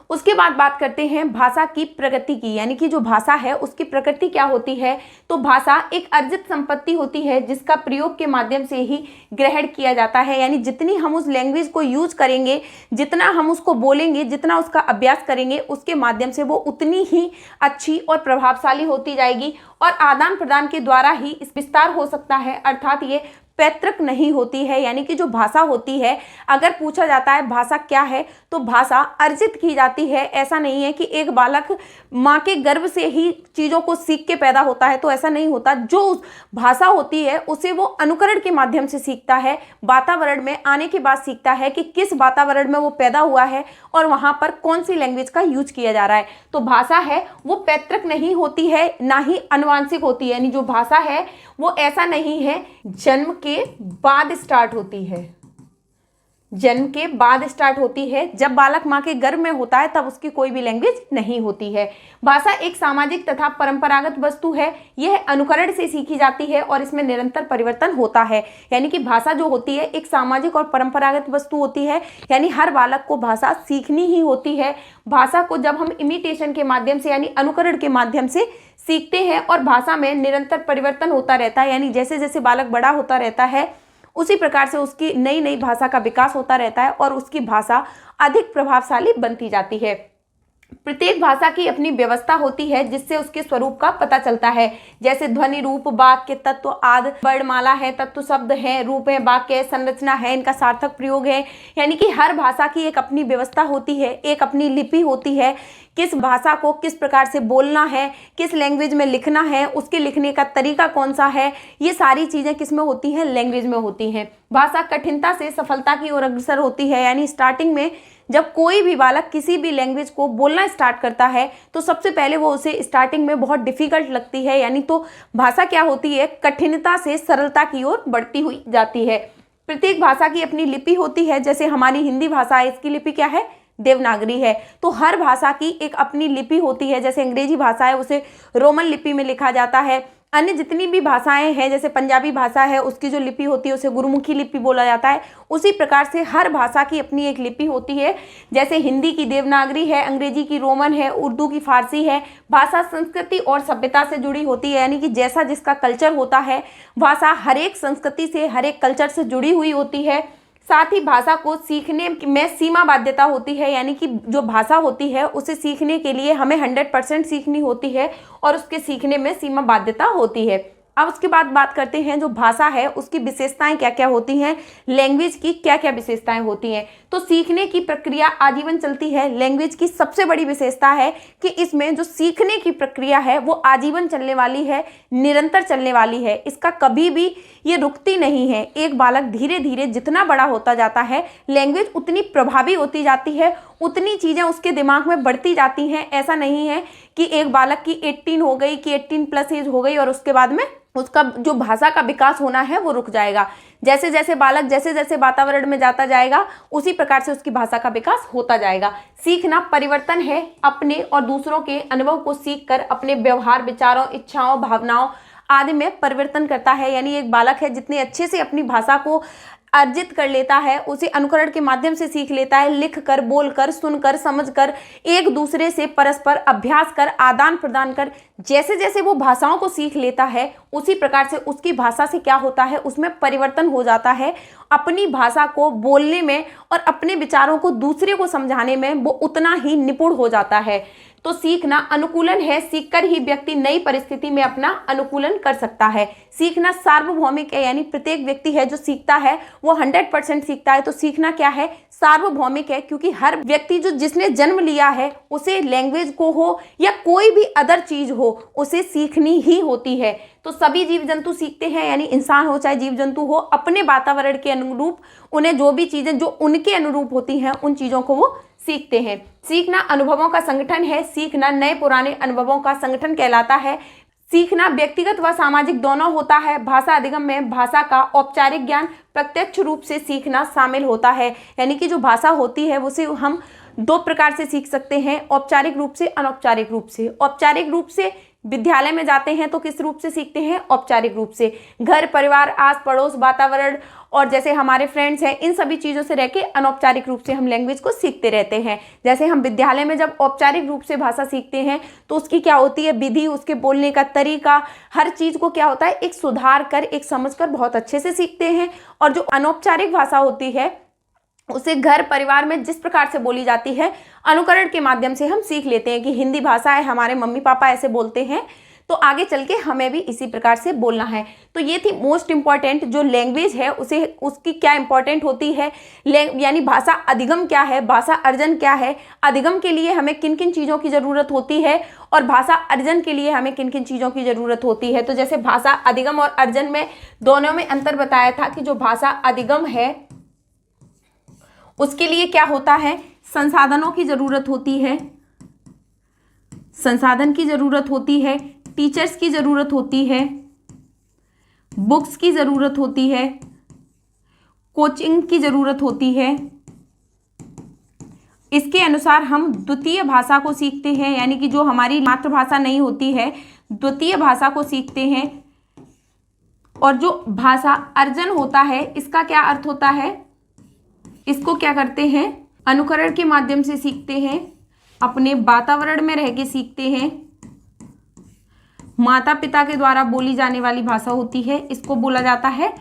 उसके बाद बात करते हैं भाषा की प्रकृति की, यानी कि जो भाषा है उसकी प्रकृति क्या होती है। तो भाषा एक अर्जित संपत्ति होती है जिसका प्रयोग के माध्यम से ही ग्रहण किया जाता है, यानी जितनी हम उस लैंग्वेज को यूज करेंगे, जितना हम उसको बोलेंगे, जितना उसका अभ्यास करेंगे, उसके माध्यम से वो उतनी ही अच्छी और प्रभावशाली होती जाएगी और आदान प्रदान के द्वारा ही इस विस्तार हो सकता है, अर्थात ये पैतृक नहीं होती है। यानी कि जो भाषा होती है, अगर पूछा जाता है भाषा क्या है, तो भाषा अर्जित की जाती है। ऐसा नहीं है कि एक बालक माँ के गर्भ से ही चीज़ों को सीख के पैदा होता है, तो ऐसा नहीं होता। जो उस भाषा होती है उसे वो अनुकरण के माध्यम से सीखता है, वातावरण में आने के बाद सीखता है कि किस वातावरण में वो पैदा हुआ है और वहाँ पर कौन सी लैंग्वेज का यूज किया जा रहा है। तो भाषा है वो पैतृक नहीं होती है, ना ही आनुवांशिक होती है, यानी जो भाषा है वो ऐसा नहीं है जन्म के बाद स्टार्ट होती है, जन्म के बाद स्टार्ट होती है। जब बालक माँ के गर्भ में होता है तब उसकी कोई भी लैंग्वेज नहीं होती है। भाषा एक सामाजिक तथा परंपरागत वस्तु है, यह अनुकरण से सीखी जाती है और इसमें निरंतर परिवर्तन होता है। यानी कि भाषा जो होती है एक सामाजिक और परंपरागत वस्तु होती है, यानी हर बालक को भाषा सीखनी ही होती है। भाषा को जब हम इमिटेशन के माध्यम से यानी अनुकरण के माध्यम से सीखते हैं और भाषा में निरंतर परिवर्तन होता रहता है, यानी जैसे जैसे बालक बड़ा होता रहता है उसी प्रकार से उसकी नई नई भाषा का विकास होता रहता है और उसकी भाषा अधिक प्रभावशाली बनती जाती है। प्रत्येक भाषा की अपनी व्यवस्था होती है जिससे उसके स्वरूप का पता चलता है, जैसे ध्वनि, रूप, वाक्य, तत्व आदि, वर्णमाला है, तत्व शब्द है, रूप है, वाक्य है, संरचना है, इनका सार्थक प्रयोग है। यानी कि हर भाषा की एक अपनी व्यवस्था होती है, एक अपनी लिपि होती है, किस भाषा को किस प्रकार से बोलना है, किस लैंग्वेज में लिखना है, उसके लिखने का तरीका कौन सा है, ये सारी चीज़ें किस में होती हैं, लैंग्वेज में होती हैं। भाषा कठिनता से सफलता की ओर अग्रसर होती है, यानी स्टार्टिंग में जब कोई भी बालक किसी भी लैंग्वेज को बोलना स्टार्ट करता है तो सबसे पहले वो उसे स्टार्टिंग में बहुत डिफिकल्ट लगती है, यानी तो भाषा क्या होती है, कठिनता से सरलता की ओर बढ़ती हुई जाती है। प्रत्येक भाषा की अपनी लिपि होती है, जैसे हमारी हिंदी भाषा है, इसकी लिपि क्या है, देवनागरी है। तो हर भाषा की एक अपनी लिपि होती है, जैसे अंग्रेजी भाषा है उसे रोमन लिपि में लिखा जाता है। अन्य जितनी भी भाषाएं हैं, जैसे पंजाबी भाषा है उसकी जो लिपि होती है उसे गुरुमुखी लिपि बोला जाता है। उसी प्रकार से हर भाषा की अपनी एक लिपि होती है, जैसे हिंदी की देवनागरी है, अंग्रेजी की रोमन है, उर्दू की फारसी है। भाषा संस्कृति और सभ्यता से जुड़ी होती है, यानी कि जैसा जिसका कल्चर होता है, भाषा हर एक संस्कृति से, हर एक कल्चर से जुड़ी हुई होती है। साथ ही भाषा को सीखने में सीमा बाध्यता होती है, यानी कि जो भाषा होती है उसे सीखने के लिए हमें 100% सीखनी होती है और उसके सीखने में सीमा बाध्यता होती है। अब उसके बाद बात करते हैं जो भाषा है उसकी विशेषताएं क्या क्या होती हैं, लैंग्वेज की क्या क्या विशेषताएं होती हैं। तो सीखने की प्रक्रिया आजीवन चलती है। लैंग्वेज की सबसे बड़ी विशेषता है कि इसमें जो सीखने की प्रक्रिया है वो आजीवन चलने वाली है, निरंतर चलने वाली है, इसका कभी भी ये रुकती नहीं है। एक बालक धीरे धीरे जितना बड़ा होता जाता है लैंग्वेज उतनी प्रभावी होती जाती है उतनी चीज़ें उसके दिमाग में बढ़ती जाती हैं। ऐसा नहीं है कि एक बालक की 18 हो गई, कि 18 प्लस एज हो गई और उसके बाद में उसका जो भाषा का विकास होना है वो रुक जाएगा। जैसे जैसे बालक जैसे जैसे वातावरण में जाता जाएगा उसी प्रकार से उसकी भाषा का विकास होता जाएगा। सीखना परिवर्तन है, अपने और दूसरों के अनुभव को सीख कर अपने व्यवहार, विचारों, इच्छाओं, भावनाओं आदि में परिवर्तन करता है। यानी एक बालक है जितने अच्छे से अपनी भाषा को अर्जित कर लेता है, उसे अनुकरण के माध्यम से सीख लेता है, लिख कर, बोल कर, सुन कर, समझ कर, एक दूसरे से परस्पर अभ्यास कर, आदान प्रदान कर, जैसे जैसे वो भाषाओं को सीख लेता है उसी प्रकार से उसकी भाषा से क्या होता है, उसमें परिवर्तन हो जाता है। अपनी भाषा को बोलने में और अपने विचारों को दूसरे को समझाने में वो उतना ही निपुण हो जाता है। तो सीखना अनुकूलन है, सीखकर ही व्यक्ति नई परिस्थिति में अपना अनुकूलन कर सकता है। सीखना सार्वभौमिक है, यानी प्रत्येक व्यक्ति है जो सीखता है वो 100% सीखता है। तो सीखना क्या है, सार्वभौमिक है, क्योंकि हर व्यक्ति जो जिसने जन्म लिया है उसे लैंग्वेज को हो या कोई भी अदर चीज हो उसे सीखनी ही होती है। तो सभी जीव जंतु सीखते हैं, यानी इंसान हो चाहे जीव जंतु हो, अपने वातावरण के अनुरूप उन्हें जो भी चीजें जो उनके अनुरूप होती हैं उन चीजों को वो सीखते हैं। सीखना अनुभवों का संगठन है, सीखना नए पुराने अनुभवों का संगठन कहलाता है। सीखना व्यक्तिगत व सामाजिक दोनों होता है। भाषा अधिगम में भाषा का औपचारिक ज्ञान, प्रत्यक्ष रूप से सीखना शामिल होता है। यानी कि जो भाषा होती है उसे हम दो प्रकार से सीख सकते हैं, औपचारिक रूप से, अनौपचारिक रूप से। औपचारिक रूप से विद्यालय में जाते हैं तो किस रूप से सीखते हैं, औपचारिक रूप से। घर, परिवार, आस पड़ोस, वातावरण और जैसे हमारे फ्रेंड्स हैं, इन सभी चीज़ों से रह के अनौपचारिक रूप से हम लैंग्वेज को सीखते रहते हैं। जैसे हम विद्यालय में जब औपचारिक रूप से भाषा सीखते हैं तो उसकी क्या होती है, विधि, उसके बोलने का तरीका, हर चीज़ को क्या होता है, एक सुधार कर, एक समझ कर बहुत अच्छे से सीखते हैं। और जो अनौपचारिक भाषा होती है उसे घर परिवार में जिस प्रकार से बोली जाती है अनुकरण के माध्यम से हम सीख लेते हैं कि हिंदी भाषा है, हमारे मम्मी पापा ऐसे बोलते हैं तो आगे चल के हमें भी इसी प्रकार से बोलना है। तो ये थी मोस्ट इंपॉर्टेंट जो लैंग्वेज है उसे उसकी क्या इंपॉर्टेंट होती है, यानी भाषा अधिगम क्या है, भाषा अर्जन क्या है, अधिगम के लिए हमें किन किन चीज़ों की ज़रूरत होती है और भाषा अर्जन के लिए हमें किन किन चीज़ों की ज़रूरत होती है। तो जैसे भाषा अधिगम और अर्जन में दोनों में अंतर बताया था कि जो भाषा अधिगम है उसके लिए क्या होता है, संसाधनों की ज़रूरत होती है, संसाधन की ज़रूरत होती है, टीचर्स की ज़रूरत होती है, बुक्स की ज़रूरत होती है, कोचिंग की ज़रूरत होती है। इसके अनुसार हम द्वितीय भाषा को सीखते हैं, यानी कि जो हमारी मातृभाषा नहीं होती है द्वितीय भाषा को सीखते हैं। और जो भाषा अर्जन होता है इसका क्या अर्थ होता है, इसको क्या करते हैं, अनुकरण के माध्यम से सीखते हैं, अपने वातावरण में रह के सीखते हैं, माता पिता के द्वारा बोली जाने वाली भाषा होती है, इसको बोला जाता है।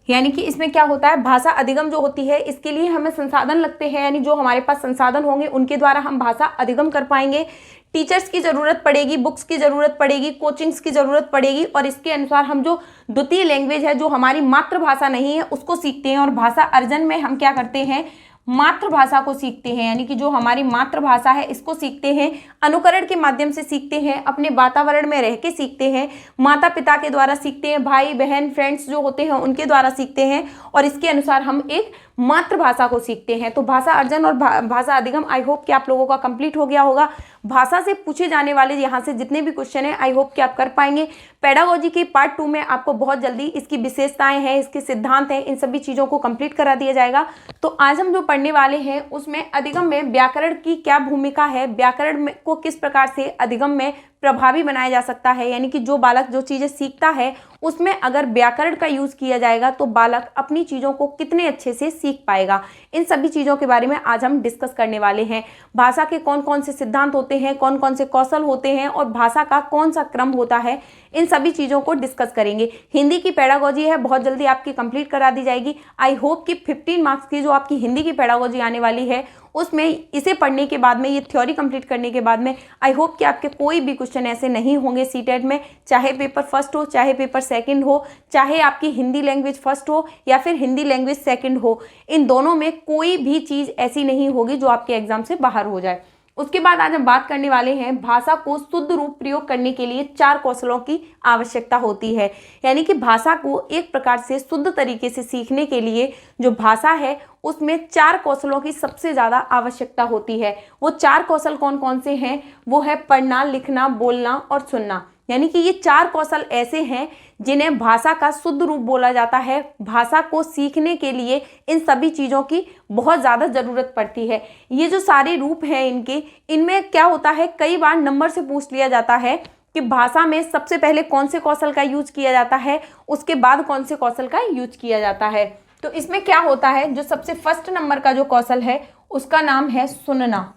यानी कि इसमें क्या होता है, भाषा अधिगम जो होती है इसके लिए हमें संसाधन लगते हैं, यानी जो हमारे पास संसाधन होंगे उनके द्वारा हम भाषा अधिगम कर पाएंगे। टीचर्स की ज़रूरत पड़ेगी, बुक्स की ज़रूरत पड़ेगी, कोचिंग्स की ज़रूरत पड़ेगी और इसके अनुसार हम जो द्वितीय लैंग्वेज है जो हमारी मातृभाषा नहीं है उसको सीखते हैं। और भाषा अर्जन में हम क्या करते हैं, मातृभाषा को सीखते हैं, यानी कि जो हमारी मातृभाषा है इसको सीखते हैं, अनुकरण के माध्यम से सीखते हैं, अपने वातावरण में रह के सीखते हैं, माता पिता के द्वारा सीखते हैं, भाई बहन फ्रेंड्स जो होते हैं उनके द्वारा सीखते हैं और इसके अनुसार हम एक मातृभाषा को सीखते हैं। तो भाषा अर्जन और भाषा अधिगम आई होप कि आप लोगों का कंप्लीट हो गया होगा। भाषा से पूछे जाने वाले यहाँ से जितने भी क्वेश्चन हैं आई होप कि आप कर पाएंगे। पेडागोजी के पार्ट 2 में आपको बहुत जल्दी इसकी विशेषताएं हैं, इसके सिद्धांत हैं, इन सभी चीज़ों को कंप्लीट करा दिया जाएगा। तो आज हम जो पढ़ने वाले हैं उसमें अधिगम में व्याकरण की क्या भूमिका है, व्याकरण को किस प्रकार से अधिगम में प्रभावी बनाया जा सकता है, यानी कि जो बालक जो चीज़ें सीखता है उसमें अगर व्याकरण का यूज़ किया जाएगा तो बालक अपनी चीज़ों को कितने अच्छे से सीख पाएगा। इन सभी चीज़ों के बारे में आज हम डिस्कस करने वाले हैं। भाषा के कौन कौन से सिद्धांत होते हैं, कौन कौन से कौशल होते हैं और भाषा का कौन सा क्रम होता है, इन सभी चीज़ों को डिस्कस करेंगे। हिंदी की पेडागोजी है बहुत जल्दी आपकी कंप्लीट करा दी जाएगी। आई होप कि 15 मार्क्स की जो आपकी हिंदी की पेडागोजी आने वाली है उसमें इसे पढ़ने के बाद में, ये थ्योरी कंप्लीट करने के बाद में आई होप कि आपके कोई भी क्वेश्चन ऐसे नहीं होंगे सीटेट में, चाहे पेपर फर्स्ट हो, चाहे पेपर सेकंड हो, चाहे आपकी हिंदी लैंग्वेज फर्स्ट हो या फिर हिंदी लैंग्वेज सेकंड हो, इन दोनों में कोई भी चीज़ ऐसी नहीं होगी जो आपके एग्जाम से बाहर हो जाए। उसके बाद आज हम बात करने वाले हैं भाषा को शुद्ध रूप प्रयोग करने के लिए 4 कौशलों की आवश्यकता होती है। यानी कि भाषा को एक प्रकार से शुद्ध तरीके से सीखने के लिए जो भाषा है उसमें 4 कौशलों की सबसे ज़्यादा आवश्यकता होती है। वो 4 कौशल कौन कौन से हैं? वो है पढ़ना, लिखना, बोलना और सुनना। यानी कि ये 4 कौशल ऐसे हैं जिन्हें भाषा का शुद्ध रूप बोला जाता है। भाषा को सीखने के लिए इन सभी चीज़ों की बहुत ज़्यादा ज़रूरत पड़ती है। ये जो सारे रूप हैं इनके, इनमें क्या होता है, कई बार नंबर से पूछ लिया जाता है कि भाषा में सबसे पहले कौन से कौशल का यूज किया जाता है, उसके बाद कौन से कौशल का यूज किया जाता है। तो इसमें क्या होता है, जो सबसे फर्स्ट नंबर का जो कौशल है उसका नाम है सुनना।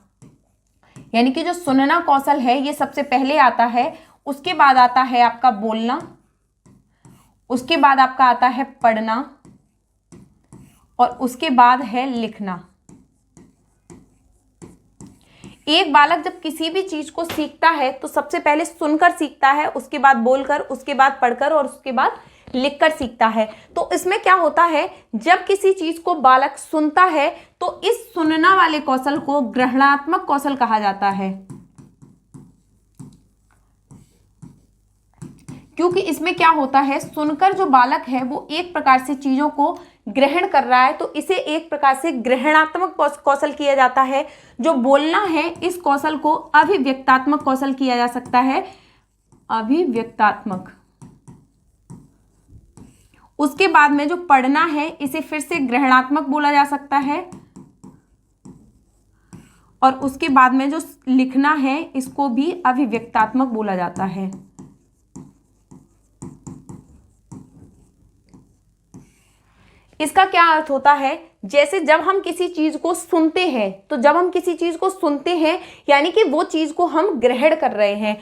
यानी कि जो सुनना कौशल है ये सबसे पहले आता है। उसके बाद आता है आपका बोलना, उसके बाद आपका आता है पढ़ना और उसके बाद है लिखना। एक बालक जब किसी भी चीज को सीखता है तो सबसे पहले सुनकर सीखता है, उसके बाद बोलकर, उसके बाद पढ़कर और उसके बाद लिखकर सीखता है। तो इसमें क्या होता है, जब किसी चीज को बालक सुनता है तो इस सुनना वाले कौशल को ग्रहणात्मक कौशल कहा जाता है, क्योंकि इसमें क्या होता है, सुनकर जो बालक है वो एक प्रकार से चीजों को ग्रहण कर रहा है, तो इसे एक प्रकार से ग्रहणात्मक कौशल किया जाता है। जो बोलना है इस कौशल को अभिव्यक्तात्मक कौशल किया जा सकता है, अभिव्यक्तात्मक। उसके बाद में जो पढ़ना है इसे फिर से ग्रहणात्मक बोला जा सकता है और उसके बाद में जो लिखना है इसको भी अभिव्यक्तात्मक बोला जाता है। इसका क्या अर्थ होता है, जैसे जब हम किसी चीज को सुनते हैं, तो जब हम किसी चीज को सुनते हैं यानी कि वो चीज को हम ग्रहण कर रहे हैं,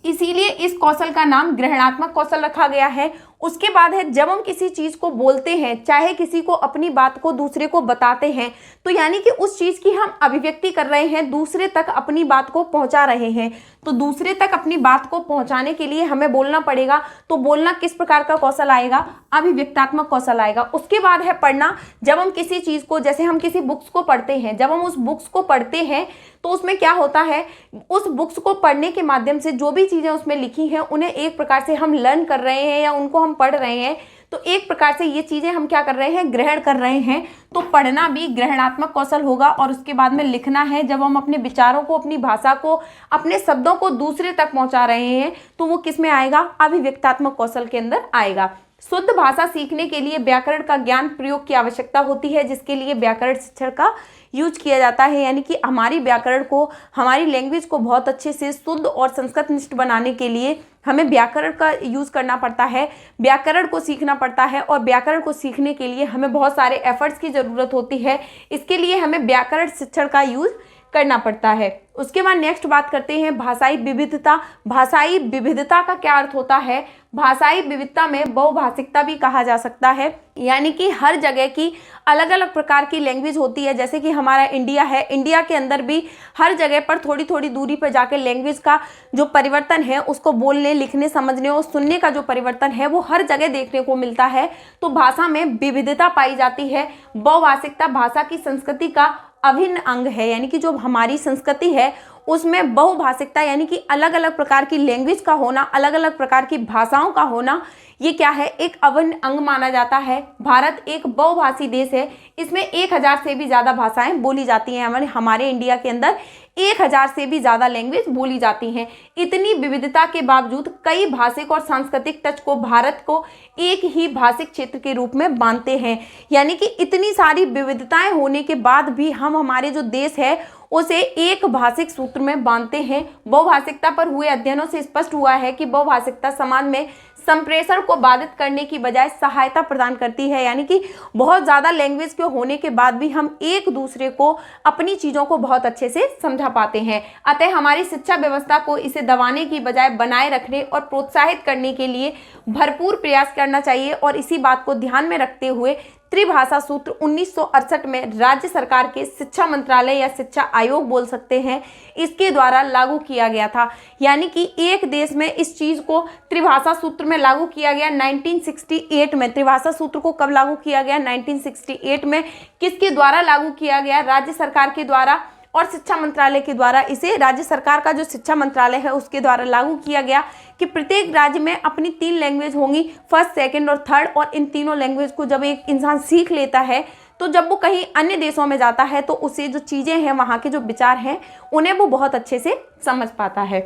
इसीलिए इस कौशल का नाम ग्रहणात्मक कौशल रखा गया है। उसके बाद है जब हम किसी चीज को बोलते हैं, चाहे किसी को अपनी बात को दूसरे को बताते हैं, तो यानी कि उस चीज की हम अभिव्यक्ति कर रहे हैं, दूसरे तक अपनी बात को पहुंचा रहे हैं। तो दूसरे तक अपनी बात को पहुंचाने के लिए हमें बोलना पड़ेगा। तो बोलना किस प्रकार का कौशल आएगा, अभिव्यक्तात्मक कौशल आएगा। उसके बाद है पढ़ना। जब हम किसी चीज को, जैसे हम किसी बुक्स को पढ़ते हैं, जब हम उस बुक्स को पढ़ते हैं तो उसमें क्या होता है, उस बुक्स को पढ़ने के माध्यम से जो भी चीजें उसमें लिखी हैं उन्हें एक प्रकार से हम लर्न कर रहे हैं या उनको हम पढ़ रहे हैं, तो एक प्रकार से ये चीजें हम क्या कर रहे हैं, ग्रहण कर रहे हैं। तो पढ़ना भी ग्रहणात्मक कौशल होगा। और उसके बाद में लिखना है, जब हम अपने विचारों को, अपनी भाषा को, अपने शब्दों को दूसरे तक पहुंचा रहे हैं तो वो किस में आएगा, अभिव्यक्तात्मक कौशल के अंदर आएगा। शुद्ध भाषा सीखने के लिए व्याकरण का ज्ञान प्रयोग की आवश्यकता होती है, जिसके लिए व्याकरण शिक्षण का यूज किया जाता है। यानी कि हमारी व्याकरण को, हमारी लैंग्वेज को बहुत अच्छे से शुद्ध और संस्कृतनिष्ठ बनाने के लिए हमें व्याकरण का यूज करना पड़ता है, व्याकरण को सीखना पड़ता है। और व्याकरण को सीखने के लिए हमें बहुत सारे एफर्ट्स की जरूरत होती है, इसके लिए हमें व्याकरण शिक्षण का यूज करना पड़ता है। उसके बाद नेक्स्ट बात करते हैं भाषाई विविधता। भाषाई विविधता का क्या अर्थ होता है, भाषाई विविधता में बहुभाषिकता भी कहा जा सकता है। यानी कि हर जगह की अलग अलग प्रकार की लैंग्वेज होती है। जैसे कि हमारा इंडिया है, इंडिया के अंदर भी हर जगह पर थोड़ी थोड़ी दूरी पर जाकर लैंग्वेज का जो परिवर्तन है, उसको बोलने, लिखने, समझने और सुनने का जो परिवर्तन है वो हर जगह देखने को मिलता है। तो भाषा में विविधता पाई जाती है। बहुभाषिकता भाषा की संस्कृति का अभिन्न अंग है। यानी कि जो हमारी संस्कृति है उसमें बहुभाषिकता यानी कि अलग अलग प्रकार की लैंग्वेज का होना, अलग अलग प्रकार की भाषाओं का होना, ये क्या है, एक अभिन्न अंग माना जाता है। भारत एक बहुभाषी देश है, इसमें 1000 से भी ज़्यादा भाषाएं बोली जाती हैं। हमारे इंडिया के अंदर 1000 से भी ज़्यादा लैंग्वेज बोली जाती हैं। इतनी विविधता के बावजूद कई भाषिक और सांस्कृतिक टच को भारत को एक ही भाषिक क्षेत्र के रूप में मानते हैं। यानी कि इतनी सारी विविधताएं होने के बाद भी हम हमारे जो देश है उसे एक भाषिक सूत्र में बांधते हैं। बहुभाषिकता पर हुए अध्ययनों से स्पष्ट हुआ है कि बहुभाषिकता समाज में संप्रेषण को बाधित करने की बजाय सहायता प्रदान करती है। यानी कि बहुत ज़्यादा लैंग्वेज के होने के बाद भी हम एक दूसरे को अपनी चीज़ों को बहुत अच्छे से समझा पाते हैं। अतः हमारी शिक्षा व्यवस्था को इसे दबाने की बजाय बनाए रखने और प्रोत्साहित करने के लिए भरपूर प्रयास करना चाहिए। और इसी बात को ध्यान में रखते हुए त्रिभाषा सूत्र 1968 में राज्य सरकार के शिक्षा मंत्रालय या शिक्षा आयोग बोल सकते हैं, इसके द्वारा लागू किया गया था। यानी कि एक देश में इस चीज को त्रिभाषा सूत्र में लागू किया गया 1968 में। त्रिभाषा सूत्र को कब लागू किया गया, 1968 में। किसके द्वारा लागू किया गया, राज्य सरकार के द्वारा। और शिक्षा मंत्रालय के द्वारा इसे राज्य सरकार का जो शिक्षा मंत्रालय है उसके द्वारा लागू किया गया कि प्रत्येक राज्य में अपनी 3 लैंग्वेज होंगी, फर्स्ट, सेकंड और थर्ड। और इन तीनों लैंग्वेज को जब एक इंसान सीख लेता है तो जब वो कहीं अन्य देशों में जाता है तो उसे जो चीज़ें हैं, वहाँ के जो विचार हैं, उन्हें वो बहुत अच्छे से समझ पाता है।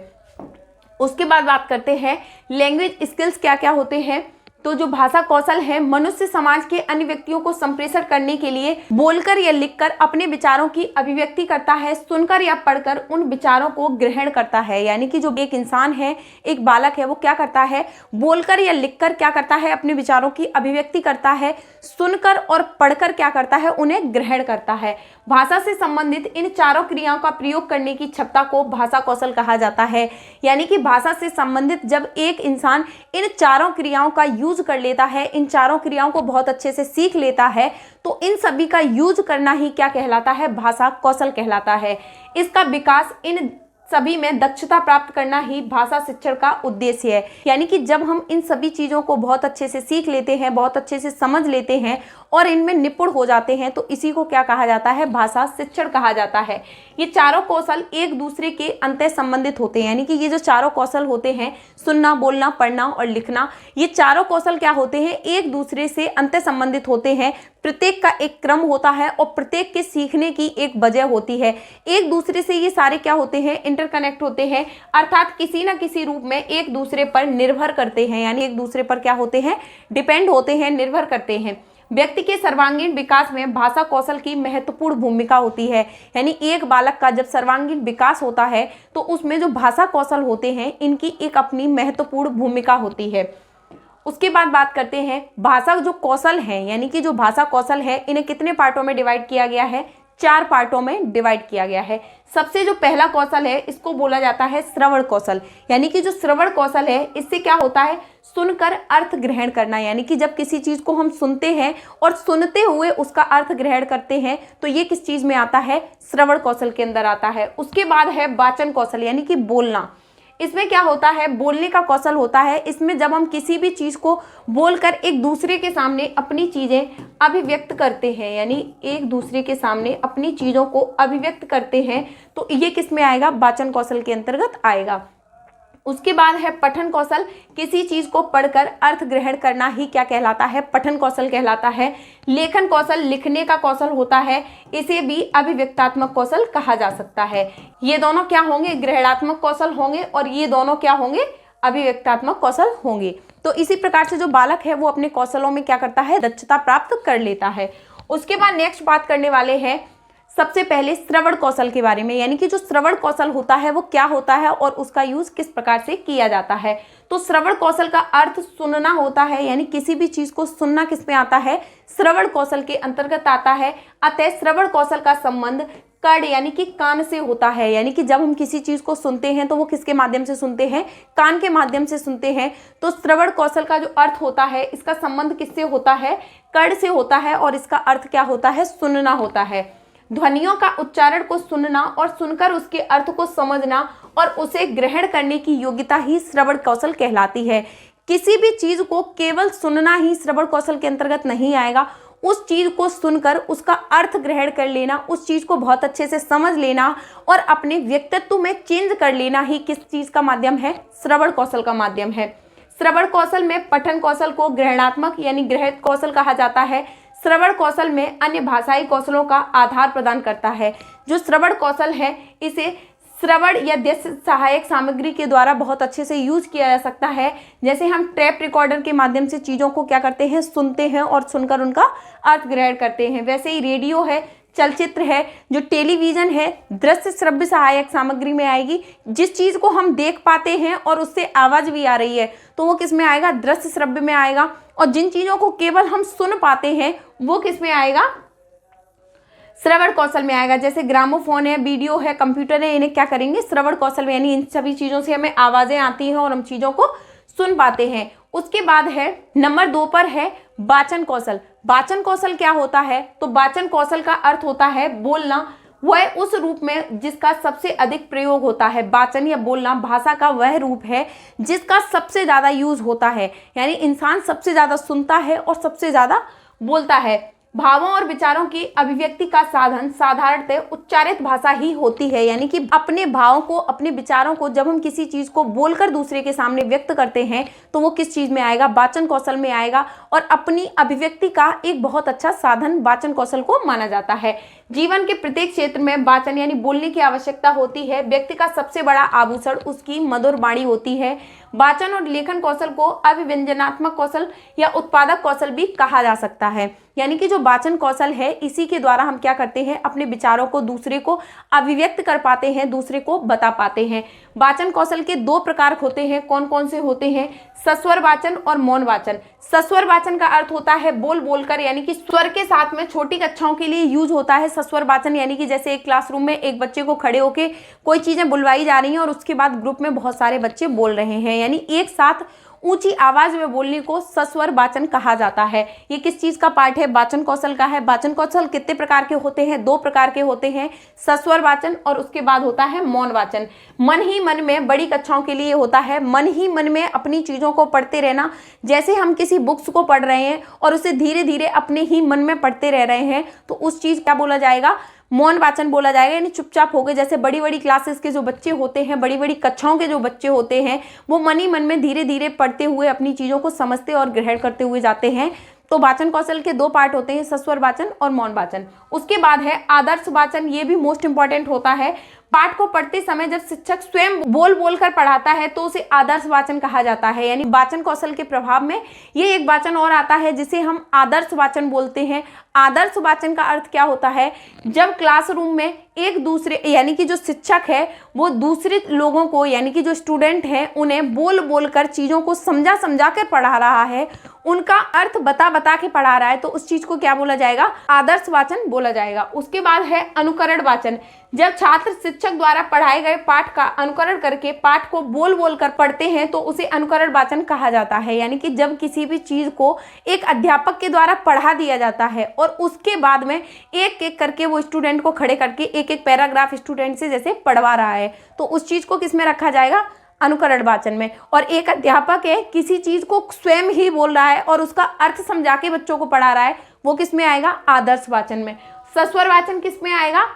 उसके बाद बात करते हैं लैंग्वेज स्किल्स क्या क्या होते हैं। तो जो भाषा कौशल है, मनुष्य समाज के अन्य व्यक्तियों को संप्रेषण करने के लिए बोलकर या लिखकर अपने विचारों की अभिव्यक्ति करता है, सुनकर या पढ़कर उन विचारों को ग्रहण करता है। यानी कि जो एक इंसान है, एक बालक है, वो क्या करता है, बोलकर या लिखकर क्या करता है, अपने विचारों की अभिव्यक्ति करता है, सुनकर और पढ़कर क्या करता है, उन्हें ग्रहण करता है। भाषा से संबंधित इन चारों क्रियाओं का प्रयोग करने की क्षमता को भाषा कौशल कहा जाता है। यानी कि भाषा से संबंधित जब एक इंसान इन चारों क्रियाओं का यूज कर लेता है, इन चारों क्रियाओं को बहुत अच्छे से सीख लेता है, तो इन सभी का यूज करना ही क्या कहलाता है, भाषा कौशल कहलाता है। इसका विकास इन सभी में दक्षता प्राप्त करना ही भाषा शिक्षण का उद्देश्य है। यानी कि जब हम इन सभी चीज़ों को बहुत अच्छे से सीख लेते हैं, बहुत अच्छे से समझ लेते हैं और इनमें निपुण हो जाते हैं, तो इसी को क्या कहा जाता है, भाषा शिक्षण कहा जाता है। ये चारों कौशल एक दूसरे के अंतः संबंधित होते हैं। यानी कि ये जो चारों कौशल होते हैं, सुनना, बोलना, पढ़ना और लिखना, ये चारों कौशल क्या होते हैं, एक दूसरे से अंतः संबंधित होते हैं। प्रत्येक का एक क्रम होता है और प्रत्येक के सीखने की एक वजह होती है। एक दूसरे से ये सारे क्या होते हैं, इंटरकनेक्ट होते हैं, अर्थात किसी न किसी रूप में एक दूसरे पर निर्भर करते हैं। यानी एक दूसरे पर क्या होते हैं, डिपेंड होते हैं, निर्भर करते हैं। व्यक्ति के सर्वांगीण विकास में भाषा कौशल की महत्वपूर्ण भूमिका होती है। यानी एक बालक का जब सर्वांगीण विकास होता है तो उसमें जो भाषा कौशल होते हैं, इनकी एक अपनी महत्वपूर्ण भूमिका होती है। उसके बाद बात करते हैं भाषा जो कौशल है, यानी कि जो भाषा कौशल है, इन्हें कितने पार्टों में डिवाइड किया गया है, 4 पार्टों में डिवाइड किया गया है। सबसे जो पहला कौशल है, इसको बोला जाता है श्रवण कौशल। यानी कि जो श्रवण कौशल है, इससे क्या होता है, सुनकर अर्थ ग्रहण करना। यानी कि जब किसी चीज को हम सुनते हैं और सुनते हुए उसका अर्थ ग्रहण करते हैं, तो ये किस चीज में आता है, श्रवण कौशल के अंदर आता है। उसके बाद है वाचन कौशल, यानी कि बोलना। इसमें क्या होता है, बोलने का कौशल होता है। इसमें जब हम किसी भी चीज को बोलकर एक दूसरे के सामने अपनी चीजें अभिव्यक्त करते हैं, यानी एक दूसरे के सामने अपनी चीजों को अभिव्यक्त करते हैं, तो ये किस में आएगा, वाचन कौशल के अंतर्गत आएगा। उसके बाद है पठन कौशल। किसी चीज को पढ़कर अर्थ ग्रहण करना ही क्या कहलाता है, पठन कौशल कहलाता है। लेखन कौशल लिखने का कौशल होता है, इसे भी अभिव्यक्तात्मक कौशल कहा जा सकता है। ये दोनों क्या होंगे, ग्रहणात्मक कौशल होंगे और ये दोनों क्या होंगे, अभिव्यक्तात्मक कौशल होंगे। तो इसी प्रकार से जो बालक है वो अपने कौशलों में क्या करता है, दक्षता प्राप्त कर लेता है। उसके बाद नेक्स्ट बात करने वाले हैं सबसे पहले श्रवण कौशल के बारे में। यानी कि जो श्रवण कौशल होता है वो क्या होता है और उसका यूज किस प्रकार से किया जाता है। तो श्रवण कौशल का अर्थ सुनना होता है। यानी किसी भी चीज को सुनना किस में आता है, श्रवण कौशल के अंतर्गत आता है। अतः श्रवण कौशल का संबंध कर्ण यानी कि कान से होता है। यानी कि जब हम किसी चीज को सुनते हैं तो वो किसके माध्यम से सुनते हैं, कान के माध्यम से सुनते हैं। तो श्रवण कौशल का जो अर्थ होता है, इसका संबंध किससे होता है, कर्ण से होता है और इसका अर्थ क्या होता है, सुनना होता है। ध्वनियों का उच्चारण को सुनना और सुनकर उसके अर्थ को समझना और उसे ग्रहण करने की योग्यता ही श्रवण कौशल कहलाती है। किसी भी चीज को केवल सुनना ही श्रवण कौशल के अंतर्गत नहीं आएगा, उस चीज को सुनकर उसका अर्थ ग्रहण कर लेना, उस चीज को बहुत अच्छे से समझ लेना और अपने व्यक्तित्व में चेंज कर लेना ही किस चीज का माध्यम है, श्रवण कौशल का माध्यम है। श्रवण कौशल में पठन कौशल को ग्रहणात्मक यानी गृहीत कौशल कहा जाता है। श्रवण कौशल में अन्य भाषाई कौशलों का आधार प्रदान करता है। जो श्रवण कौशल है, इसे श्रवण या दृश्य सहायक सामग्री के द्वारा बहुत अच्छे से यूज किया जा सकता है। जैसे हम टेप रिकॉर्डर के माध्यम से चीज़ों को क्या करते हैं, सुनते हैं और सुनकर उनका अर्थ ग्रहण करते हैं। वैसे ही रेडियो है, चलचित्र है, जो टेलीविजन है, दृश्य श्रव्य सहायक सामग्री में आएगी। जिस चीज़ को हम देख पाते हैं और उससे आवाज़ भी आ रही है तो वो किस में आएगा, दृश्य श्रव्य में आएगा। और जिन चीज़ों को केवल हम सुन पाते हैं वो किस में आएगा, श्रवण कौशल में आएगा। जैसे ग्रामोफोन है, वीडियो है, कंप्यूटर है, इन्हें क्या करेंगे, श्रवण कौशल में, यानी इन सभी चीज़ों से हमें आवाज़ें आती हैं और हम चीज़ों को सुन पाते हैं। उसके बाद है नंबर 2 पर है वाचन कौशल। वाचन कौशल क्या होता है, तो वाचन कौशल का अर्थ होता है बोलना, वह उस रूप में जिसका सबसे अधिक प्रयोग होता है। वाचन या बोलना भाषा का वह रूप है जिसका सबसे ज़्यादा यूज होता है, यानी इंसान सबसे ज़्यादा सुनता है और सबसे ज़्यादा बोलता है। भावों और विचारों की अभिव्यक्ति का साधन साधारणतः उच्चारित भाषा ही होती है, यानी कि अपने भावों को, अपने विचारों को जब हम किसी चीज को बोलकर दूसरे के सामने व्यक्त करते हैं तो वो किस चीज में आएगा, वाचन कौशल में आएगा। और अपनी अभिव्यक्ति का एक बहुत अच्छा साधन वाचन कौशल को माना जाता है। जीवन के प्रत्येक क्षेत्र में वाचन यानी बोलने की आवश्यकता होती है। व्यक्ति का सबसे बड़ा आभूषण उसकी मधुर वाणी होती है। वाचन और लेखन कौशल को अभिव्यंजनात्मक कौशल या उत्पादक कौशल भी कहा जा सकता है। यानी कि जो वाचन कौशल है, इसी के द्वारा हम क्या करते हैं, अपने विचारों को दूसरे को अभिव्यक्त कर पाते हैं, दूसरे को बता पाते हैं। वाचन कौशल के दो प्रकार होते हैं। कौन कौन से होते हैं? सस्वर वाचन और मौन वाचन। सस्वर वाचन का अर्थ होता है बोल बोलकर, यानी कि स्वर के साथ में छोटी कक्षाओं के लिए यूज होता है सस्वर वाचन। यानी कि जैसे एक क्लासरूम में एक बच्चे को खड़े होके कोई चीजें बुलवाई जा रही हैं और उसके बाद ग्रुप में बहुत सारे बच्चे बोल रहे हैं, यानी एक साथ ऊंची आवाज में बोलने को सस्वर वाचन कहा जाता है। ये किस चीज का पार्ट है? वाचन कौशल का है। वाचन कौशल कितने प्रकार के होते हैं? दो प्रकार के होते हैं, सस्वर वाचन और उसके बाद होता है मौन वाचन। मन ही मन में बड़ी कक्षाओं के लिए होता है, मन ही मन में अपनी चीजों को पढ़ते रहना। जैसे हम किसी बुक्स को पढ़ रहे हैं और उसे धीरे धीरे अपने ही मन में पढ़ते रह रहे हैं तो उस चीज क्या बोला जाएगा? मौन वाचन बोला जाएगा। यानी चुपचाप हो गए। जैसे बड़ी बड़ी क्लासेस के जो बच्चे होते हैं, बड़ी बड़ी कक्षाओं के जो बच्चे होते हैं, वो मन ही मन में धीरे धीरे पढ़ते हुए अपनी चीजों को समझते और ग्रहण करते हुए जाते हैं। तो वाचन कौशल के दो पार्ट होते हैं, सस्वर वाचन और मौन वाचन। उसके बाद है आदर्श वाचन। ये भी मोस्ट इंपॉर्टेंट होता है। पाठ को पढ़ते समय जब शिक्षक स्वयं बोल बोल कर पढ़ाता है तो उसे आदर्श वाचन कहा जाता है। यानी वाचन कौशल के प्रभाव में ये एक वाचन और आता है जिसे हम आदर्श वाचन बोलते हैं। आदर्श वाचन का अर्थ क्या होता है? जब क्लासरूम में एक दूसरे, यानी कि जो शिक्षक है वो दूसरे लोगों को, यानी कि जो स्टूडेंट हैं उन्हें बोल बोल कर चीजों को समझा समझा कर पढ़ा रहा है, उनका अर्थ बता बता के पढ़ा रहा है, तो उस चीज को क्या बोला जाएगा? आदर्श वाचन बोला जाएगा। उसके बाद है अनुकरण वाचन। जब छात्र शिक्षक द्वारा पढ़ाए गए पाठ का अनुकरण करके पाठ को बोल बोल कर पढ़ते हैं तो उसे अनुकरण वाचन कहा जाता है। यानी कि जब किसी भी चीज को एक अध्यापक के द्वारा पढ़ा दिया जाता है और उसके बाद में एक एक करके वो स्टूडेंट को खड़े करके एक एक पैराग्राफ स्टूडेंट से जैसे पढ़वा रहा है, तो उस चीज को किस में रखा जाएगा? अनुकरण वाचन में। और एक अध्यापक है, किसी चीज को स्वयं ही बोल रहा है और उसका अर्थ समझा के बच्चों को पढ़ा रहा है, वो किस में आएगा? आदर्श वाचन में। सस्वर वाचन किस में आएगा?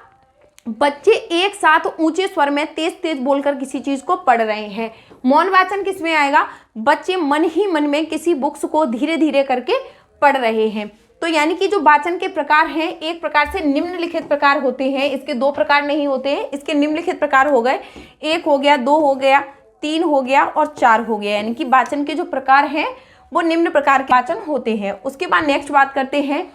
बच्चे एक साथ ऊंचे स्वर में तेज तेज बोलकर किसी चीज को पढ़ रहे हैं। मौन वाचन किस में आएगा? बच्चे मन ही मन में किसी बुक्स को धीरे धीरे करके पढ़ रहे हैं। तो यानी कि जो वाचन के प्रकार हैं, एक प्रकार से निम्नलिखित प्रकार होते हैं। इसके दो प्रकार नहीं होते हैं, इसके निम्नलिखित प्रकार हो गए, एक हो गया, दो हो गया, तीन हो गया और चार हो गया। यानी कि वाचन के जो प्रकार हैं वो निम्न प्रकार के वाचन होते हैं। उसके बाद नेक्स्ट बात करते हैं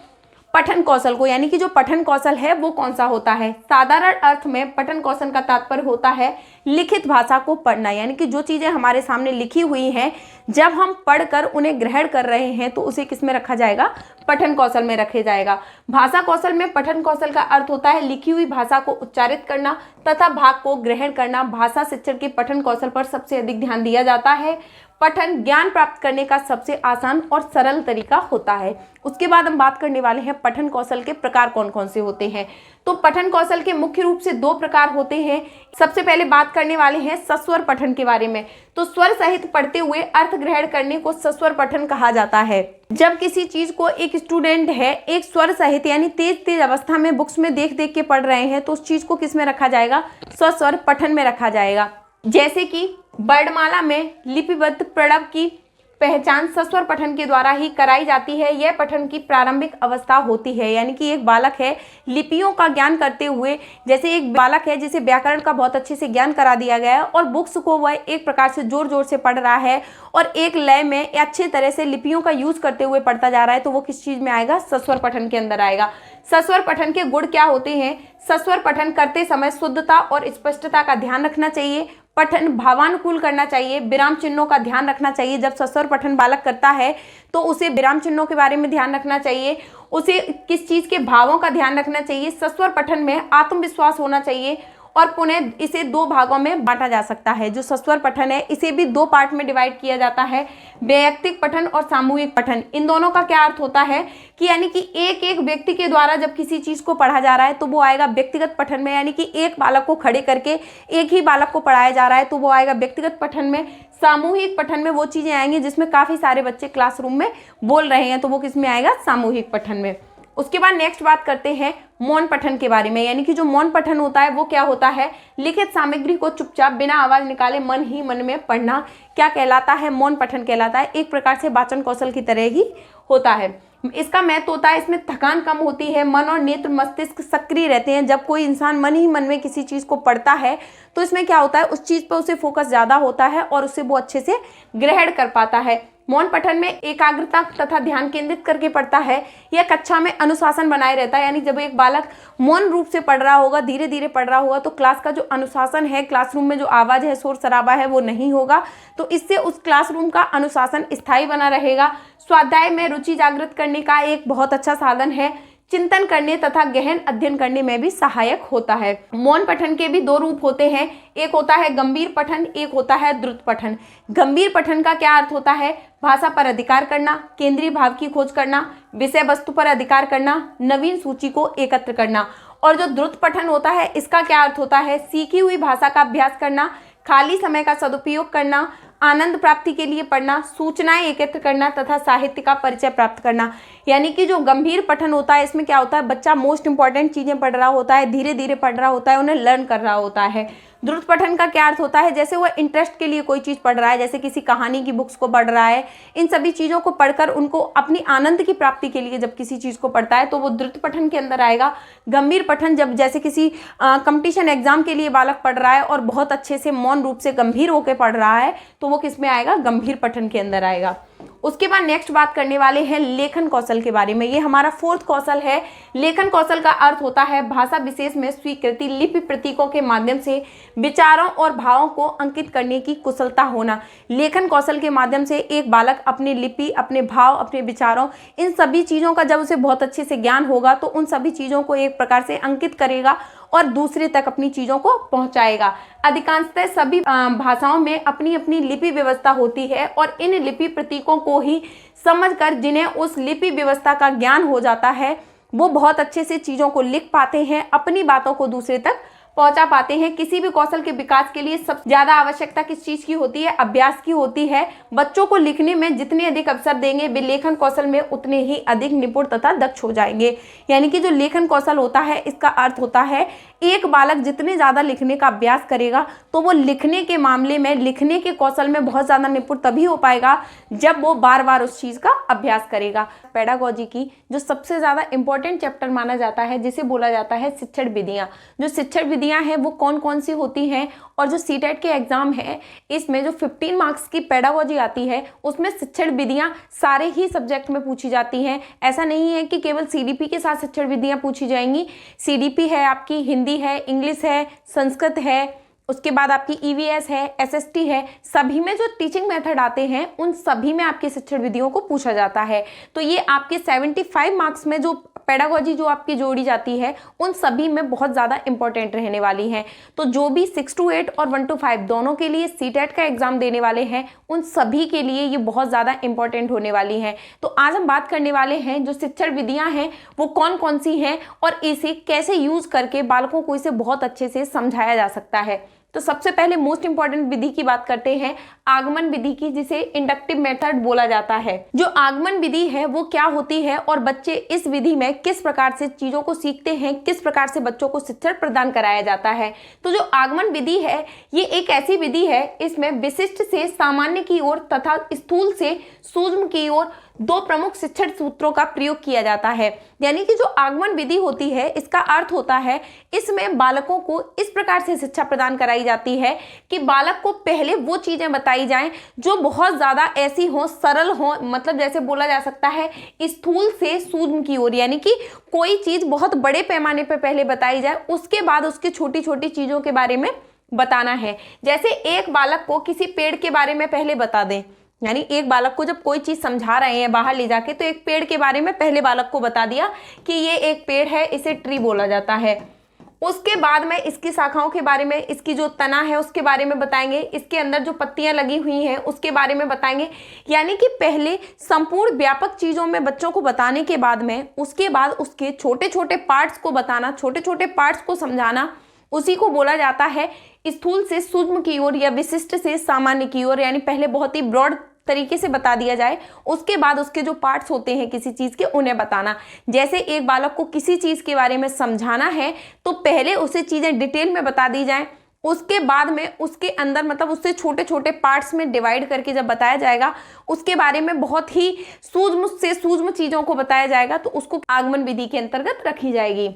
पठन कौशल को। यानी कि जो पठन कौशल है वो कौन सा होता है? साधारण अर्थ में पठन कौशल का तात्पर्य होता है लिखित भाषा को पढ़ना। यानी कि जो चीजें हमारे सामने लिखी हुई हैं, जब हम पढ़कर उन्हें ग्रहण कर रहे हैं तो उसे किस में रखा जाएगा? पठन कौशल में रखे जाएगा। भाषा कौशल में पठन कौशल का अर्थ होता है लिखी हुई भाषा को उच्चारित करना तथा भाग को ग्रहण करना। भाषा शिक्षण के पठन कौशल पर सबसे अधिक ध्यान दिया जाता है। पठन ज्ञान प्राप्त करने का सबसे आसान और सरल तरीका होता है। उसके बाद हम बात करने वाले हैं पठन कौशल के प्रकार कौन कौन से होते हैं। तो पठन कौशल के मुख्य रूप से दो प्रकार होते हैं। सबसे पहले बात करने वाले हैं सस्वर पठन के बारे में। तो स्वर सहित पढ़ते हुए अर्थ ग्रहण करने को सस्वर पठन कहा जाता है। जब किसी चीज को एक स्टूडेंट है एक स्वर सहित यानी तेज तेज अवस्था में बुक्स में देख देख के पढ़ रहे हैं तो उस चीज को किस में रखा जाएगा? सस्वर पठन में रखा जाएगा। जैसे कि वर्णमाला में लिपिबद्ध प्रणव की पहचान सस्वर पठन के द्वारा ही कराई जाती है। यह पठन की प्रारंभिक अवस्था होती है। यानी कि एक बालक है, लिपियों का ज्ञान करते हुए, जैसे एक बालक है जिसे व्याकरण का बहुत अच्छे से ज्ञान करा दिया गया है और बुक्स को वह एक प्रकार से जोर जोर से पढ़ रहा है और एक लय में अच्छे तरह से लिपियों का यूज करते हुए पढ़ता जा रहा है, तो वो किस चीज में आएगा? सस्वर पठन के अंदर आएगा। सस्वर पठन के गुण क्या होते हैं? सस्वर पठन करते समय शुद्धता और स्पष्टता का ध्यान रखना चाहिए। पठन भावानुकूल करना चाहिए। विराम चिन्हों का ध्यान रखना चाहिए। जब सस्वर पठन बालक करता है तो उसे विराम चिन्हों के बारे में ध्यान रखना चाहिए। उसे किस चीज के भावों का ध्यान रखना चाहिए। सस्वर पठन में आत्मविश्वास होना चाहिए। और पुनः इसे दो भागों में बांटा जा सकता है। जो सस्वर पठन है इसे भी दो पार्ट में डिवाइड किया जाता है, वैयक्तिक पठन और सामूहिक पठन। इन दोनों का क्या अर्थ होता है कि यानी कि एक एक व्यक्ति के द्वारा जब किसी चीज को पढ़ा जा रहा है तो वो आएगा व्यक्तिगत पठन में। यानी कि एक बालक को खड़े करके एक ही बालक को पढ़ाया जा रहा है तो वो आएगा व्यक्तिगत पठन में। सामूहिक पठन में वो चीजें आएंगी जिसमें काफी सारे बच्चे क्लासरूम में बोल रहे हैं तो वो किस में आएगा? सामूहिक पठन में। उसके बाद नेक्स्ट बात करते हैं मौन पठन के बारे में, यानी कि जो मौन पठन होता है वो क्या होता है, लिखित सामग्री को चुपचाप बिना आवाज निकाले मन ही मन में पढ़ना क्या कहलाता है, मौन पठन कहलाता है। एक प्रकार से वाचन कौशल की तरह ही होता है। इसका महत्व होता है, इसमें थकान कम होती है, मन और नेत्र मस्तिष्क सक्रिय रहते हैं। जब कोई इंसान मन ही मन में किसी चीज को पढ़ता है तो इसमें क्या होता है, उस चीज पर उसे फोकस ज्यादा होता है और उसे वो अच्छे से ग्रहण कर पाता है। मौन पठन में एकाग्रता तथा ध्यान केंद्रित करके पढ़ता है। यह कक्षा में अनुशासन बनाए रहता है, यानी जब एक बालक मौन रूप से पढ़ रहा होगा, धीरे धीरे पढ़ रहा होगा, तो क्लास का जो अनुशासन है, क्लासरूम में जो आवाज है, शोर शराबा है, वो नहीं होगा। तो इससे उस क्लासरूम का अनुशासन स्थायी बना रहेगा। स्वाध्याय में रुचि जागृत करने का एक बहुत अच्छा साधन है। चिंतन करने तथा गहन अध्ययन करने में भी सहायक होता है। मौन पठन के भी दो रूप होते हैं, एक होता है गंभीर पठन, एक होता है द्रुत पठन। गंभीर पठन का क्या अर्थ होता है, भाषा पर अधिकार करना, केंद्रीय भाव की खोज करना, विषय वस्तु पर अधिकार करना, नवीन सूची को एकत्र करना। और जो द्रुत पठन होता है इसका क्या अर्थ होता है, सीखी हुई भाषा का अभ्यास करना, खाली समय का सदुपयोग करना, आनंद प्राप्ति के लिए पढ़ना, सूचनाएं एकत्र करना तथा साहित्य का परिचय प्राप्त करना। यानी कि जो गंभीर पठन होता है इसमें क्या होता है, बच्चा मोस्ट इंपॉर्टेंट चीजें पढ़ रहा होता है, धीरे धीरे पढ़ रहा होता है, उन्हें लर्न कर रहा होता है। द्रुत पठन का क्या अर्थ होता है, जैसे वो इंटरेस्ट के लिए कोई चीज पढ़ रहा है, जैसे किसी कहानी की बुक्स को पढ़ रहा है, इन सभी चीजों को पढ़कर उनको अपनी आनंद की प्राप्ति के लिए जब किसी चीज को पढ़ता है तो वो द्रुत पठन के अंदर आएगा। गंभीर पठन जब जैसे किसी कंपटीशन एग्जाम के लिए बालक पढ़ रहा है और बहुत अच्छे से मौन रूप से गंभीर होकर पढ़ रहा है तो वो किस में आएगा, गंभीर पठन के अंदर आएगा। उसके बाद नेक्स्ट बात करने वाले हैं लेखन कौशल के बारे में। ये हमारा फोर्थ कौशल है। लेखन कौशल का अर्थ होता है भाषा विशेष में स्वीकृति लिपि प्रतीकों के माध्यम से विचारों और भावों को अंकित करने की कुशलता होना। लेखन कौशल के माध्यम से एक बालक अपनी लिपि, अपने भाव, अपने विचारों, इन सभी चीज़ों का जब उसे बहुत अच्छे से ज्ञान होगा तो उन सभी चीज़ों को एक प्रकार से अंकित करेगा और दूसरे तक अपनी चीज़ों को पहुंचाएगा। अधिकांशतः सभी भाषाओं में अपनी अपनी लिपि व्यवस्था होती है और इन लिपि प्रतीकों को ही समझकर जिन्हें उस लिपि व्यवस्था का ज्ञान हो जाता है वो बहुत अच्छे से चीज़ों को लिख पाते हैं, अपनी बातों को दूसरे तक पहुंचा पाते हैं। किसी भी कौशल के विकास के लिए सबसे ज्यादा आवश्यकता किस चीज की होती है, अभ्यास की होती है। बच्चों को लिखने में जितने अधिक अवसर देंगे वे लेखन कौशल में उतने ही अधिक निपुण तथा दक्ष हो जाएंगे। यानी कि जो लेखन कौशल होता है इसका अर्थ होता है एक बालक जितने ज्यादा लिखने का अभ्यास करेगा तो वो लिखने के मामले में, लिखने के कौशल में बहुत ज्यादा निपुण तभी हो पाएगा जब वो बार बार उस चीज का अभ्यास करेगा। पेडागोजी की जो सबसे ज्यादा इंपॉर्टेंट चैप्टर माना जाता है जिसे बोला जाता है शिक्षण विधियां। जो शिक्षण विधियां हैं वो कौन कौन सी होती हैं, और जो सीटेट के एग्जाम है इसमें जो 15 मार्क्स की पेडागोजी आती है उसमें शिक्षण विधियां सारे ही सब्जेक्ट में पूछी जाती हैं। ऐसा नहीं है कि केवल सीडीपी के साथ शिक्षण विधियां पूछी जाएंगी। सीडीपी है, आपकी हिंदी है, इंग्लिश है, संस्कृत है, उसके बाद आपकी ईवीएस है, एसएसटी है, सभी में जो टीचिंग मेथड आते हैं उन सभी में आपकी शिक्षण विधियों को पूछा जाता है। तो ये आपके 75 मार्क्स में जो पेडागोजी जो आपकी जोड़ी जाती है उन सभी में बहुत ज़्यादा इंपॉर्टेंट रहने वाली हैं। तो जो भी 6 to 8 और 1 to 5 दोनों के लिए सीटेट का एग्जाम देने वाले हैं उन सभी के लिए ये बहुत ज़्यादा इंपॉर्टेंट होने वाली हैं। तो आज हम बात करने वाले हैं जो शिक्षण विधियां हैं वो कौन कौन सी हैं और इसे कैसे यूज करके बालकों को इसे बहुत अच्छे से समझाया जा सकता है। तो सबसे पहले मोस्ट इंपॉर्टेंट विधि की बात करते हैं, आगमन विधि की, जिसे इंडक्टिव मेथड बोला जाता है। जो आगमन विधि है वो क्या होती है और बच्चे इस विधि में किस प्रकार से चीजों को सीखते हैं, किस प्रकार से बच्चों को शिक्षण प्रदान कराया जाता है। तो जो आगमन विधि है ये एक ऐसी विधि है इसमें विशिष्ट से सामान्य की ओर तथा स्थूल से सूक्ष्म की ओर दो प्रमुख शिक्षण सूत्रों का प्रयोग किया जाता है। यानी कि जो आगमन विधि होती है इसका अर्थ होता है इसमें बालकों को इस प्रकार से शिक्षा प्रदान कराई जाती है कि बालक को पहले वो चीजें बताई जाएं जो बहुत ज्यादा ऐसी हो, सरल हो, मतलब जैसे बोला जा सकता है स्थूल से सूक्ष्म की ओर, यानी कि कोई चीज बहुत बड़े पैमाने पर पहले बताई जाए उसके बाद उसकी छोटी छोटी चीजों के बारे में बताना है। जैसे एक बालक को किसी पेड़ के बारे में पहले बता दें, यानी एक बालक को जब कोई चीज समझा रहे हैं बाहर ले जाके तो एक पेड़ के बारे में पहले बालक को बता दिया कि ये एक पेड़ है, इसे ट्री बोला जाता है। उसके बाद में इसकी शाखाओं के बारे में, इसकी जो तना है उसके बारे में बताएंगे, इसके अंदर जो पत्तियां लगी हुई हैं उसके बारे में बताएंगे। यानी कि पहले संपूर्ण व्यापक चीजों में बच्चों को बताने के बाद में उसके बाद उसके छोटे छोटे पार्ट्स को बताना, छोटे छोटे पार्ट्स को समझाना, उसी को बोला जाता है स्थूल से सूक्ष्म की ओर या विशिष्ट से सामान्य की ओर। यानी पहले बहुत ही ब्रॉड तरीके से बता दिया जाए, उसके बाद उसके जो पार्ट्स होते हैं किसी चीज के उन्हें बताना। जैसे एक बालक को किसी चीज के बारे में समझाना है तो पहले उसे चीजें डिटेल में बता दी जाए, उसके बाद में उसके अंदर मतलब उससे छोटे छोटे पार्ट्स में डिवाइड करके जब बताया जाएगा, उसके बारे में बहुत ही सूक्ष्म से सूक्ष्म चीजों को बताया जाएगा, तो उसको आगमन विधि के अंतर्गत रखी जाएगी।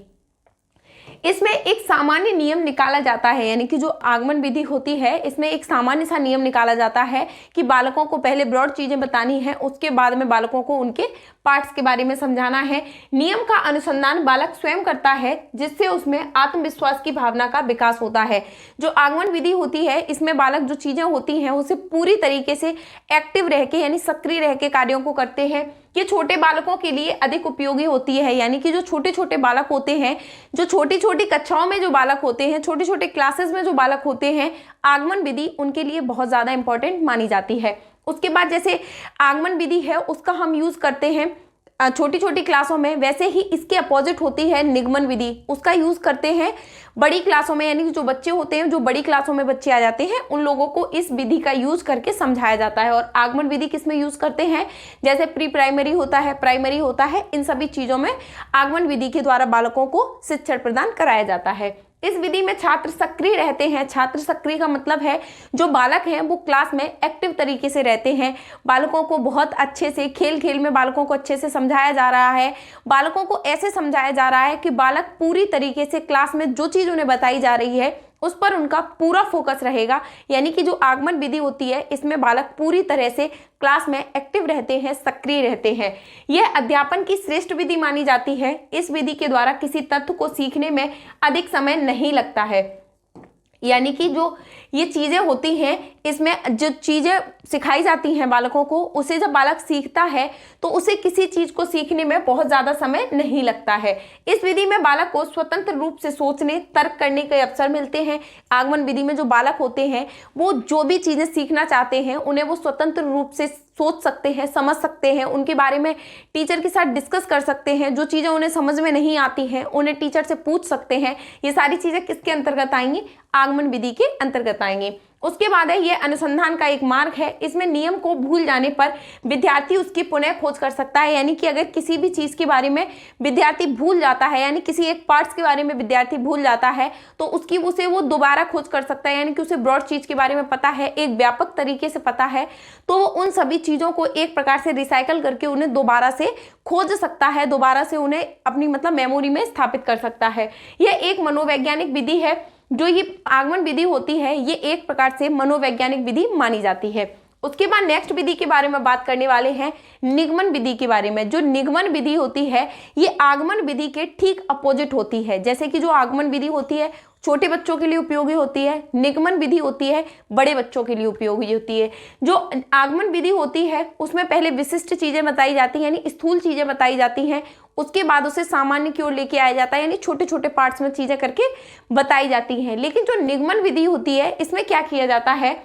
इसमें एक सामान्य नियम निकाला जाता है, यानी कि जो आगमन विधि होती है इसमें एक सामान्य सा नियम निकाला जाता है कि बालकों को पहले ब्रॉड चीजें बतानी है, उसके बाद में बालकों को उनके पार्ट्स के बारे में समझाना है। नियम का अनुसंधान बालक स्वयं करता है, जिससे उसमें आत्मविश्वास की भावना का विकास होता है। जो आगमन विधि होती है इसमें बालक जो चीजें होती हैं उसे पूरी तरीके से एक्टिव रह के यानी सक्रिय रह के कार्यों को करते हैं। ये छोटे बालकों के लिए अधिक उपयोगी होती है, यानी कि जो छोटे छोटे बालक होते हैं, जो छोटी छोटी कक्षाओं में जो बालक होते हैं, छोटे छोटे क्लासेस में जो बालक होते हैं, आगमन विधि उनके लिए बहुत ज्यादा इंपॉर्टेंट मानी जाती है। उसके बाद जैसे आगमन विधि है उसका हम यूज करते हैं छोटी छोटी क्लासों में, वैसे ही इसके अपोजिट होती है निगमन विधि, उसका यूज करते हैं बड़ी क्लासों में, यानी कि जो बच्चे होते हैं, जो बड़ी क्लासों में बच्चे आ जाते हैं, उन लोगों को इस विधि का यूज करके समझाया जाता है। और आगमन विधि किस में यूज करते हैं, जैसे प्री प्राइमरी होता है, प्राइमरी होता है, इन सभी चीजों में आगमन विधि के द्वारा बालकों को शिक्षण प्रदान कराया जाता है। इस विधि में छात्र सक्रिय रहते हैं। छात्र सक्रिय का मतलब है जो बालक हैं वो क्लास में एक्टिव तरीके से रहते हैं, बालकों को बहुत अच्छे से खेल खेल में बालकों को अच्छे से समझाया जा रहा है, बालकों को ऐसे समझाया जा रहा है कि बालक पूरी तरीके से क्लास में जो चीज़ उन्हें बताई जा रही है उस पर उनका पूरा फोकस रहेगा। यानी कि जो आगमन विधि होती है इसमें बालक पूरी तरह से क्लास में एक्टिव रहते हैं, सक्रिय रहते हैं। यह अध्यापन की श्रेष्ठ विधि मानी जाती है। इस विधि के द्वारा किसी तत्व को सीखने में अधिक समय नहीं लगता है, यानी कि जो ये चीज़ें होती हैं इसमें जो चीज़ें सिखाई जाती हैं बालकों को, उसे जब बालक सीखता है तो उसे किसी चीज़ को सीखने में बहुत ज़्यादा समय नहीं लगता है। इस विधि में बालक को स्वतंत्र रूप से सोचने, तर्क करने के अवसर मिलते हैं। आगमन विधि में जो बालक होते हैं वो जो भी चीज़ें सीखना चाहते हैं उन्हें वो स्वतंत्र रूप से सोच सकते हैं, समझ सकते हैं, उनके बारे में टीचर के साथ डिस्कस कर सकते हैं। जो चीज़ें उन्हें समझ में नहीं आती हैं उन्हें टीचर से पूछ सकते हैं। ये सारी चीज़ें किसके अंतर्गत आएंगी, आगमन विधि के अंतर्गत आएंगी। उसके बाद है ये अनुसंधान का एक मार्ग है। इसमें नियम को भूल जाने पर विद्यार्थी उसकी पुनः खोज कर सकता है, यानी कि अगर किसी भी चीज़ के बारे में विद्यार्थी भूल जाता है, यानी किसी एक पार्ट्स के बारे में विद्यार्थी भूल जाता है तो उसे वो दोबारा खोज कर सकता है, यानी कि उसे ब्रॉड चीज़ के बारे में पता है, एक व्यापक तरीके से पता है, तो वो उन सभी चीज़ों को एक प्रकार से रिसाइकल करके उन्हें दोबारा से खोज सकता है, दोबारा से उन्हें अपनी मतलब मेमोरी में स्थापित कर सकता है। यह एक मनोवैज्ञानिक विधि है। जो ये आगमन विधि होती है ये एक प्रकार से मनोवैज्ञानिक विधि मानी जाती है। उसके बाद नेक्स्ट विधि के बारे में बात करने वाले हैं निगमन विधि के बारे में। जो निगमन विधि होती है ये आगमन विधि के ठीक अपोजिट होती है। जैसे कि जो आगमन विधि होती है छोटे बच्चों के लिए उपयोगी होती है, निगमन विधि होती है बड़े बच्चों के लिए उपयोगी होती है। जो आगमन विधि होती है उसमें पहले विशिष्ट चीजें बताई जाती हैं, यानी स्थूल चीजें बताई जाती हैं, उसके बाद उसे सामान्य की ओर लेके आया जाता है, यानी छोटे छोटे पार्ट्स में चीजें करके बताई जाती हैं। लेकिन जो निगमन विधि होती है इसमें क्या किया जाता है,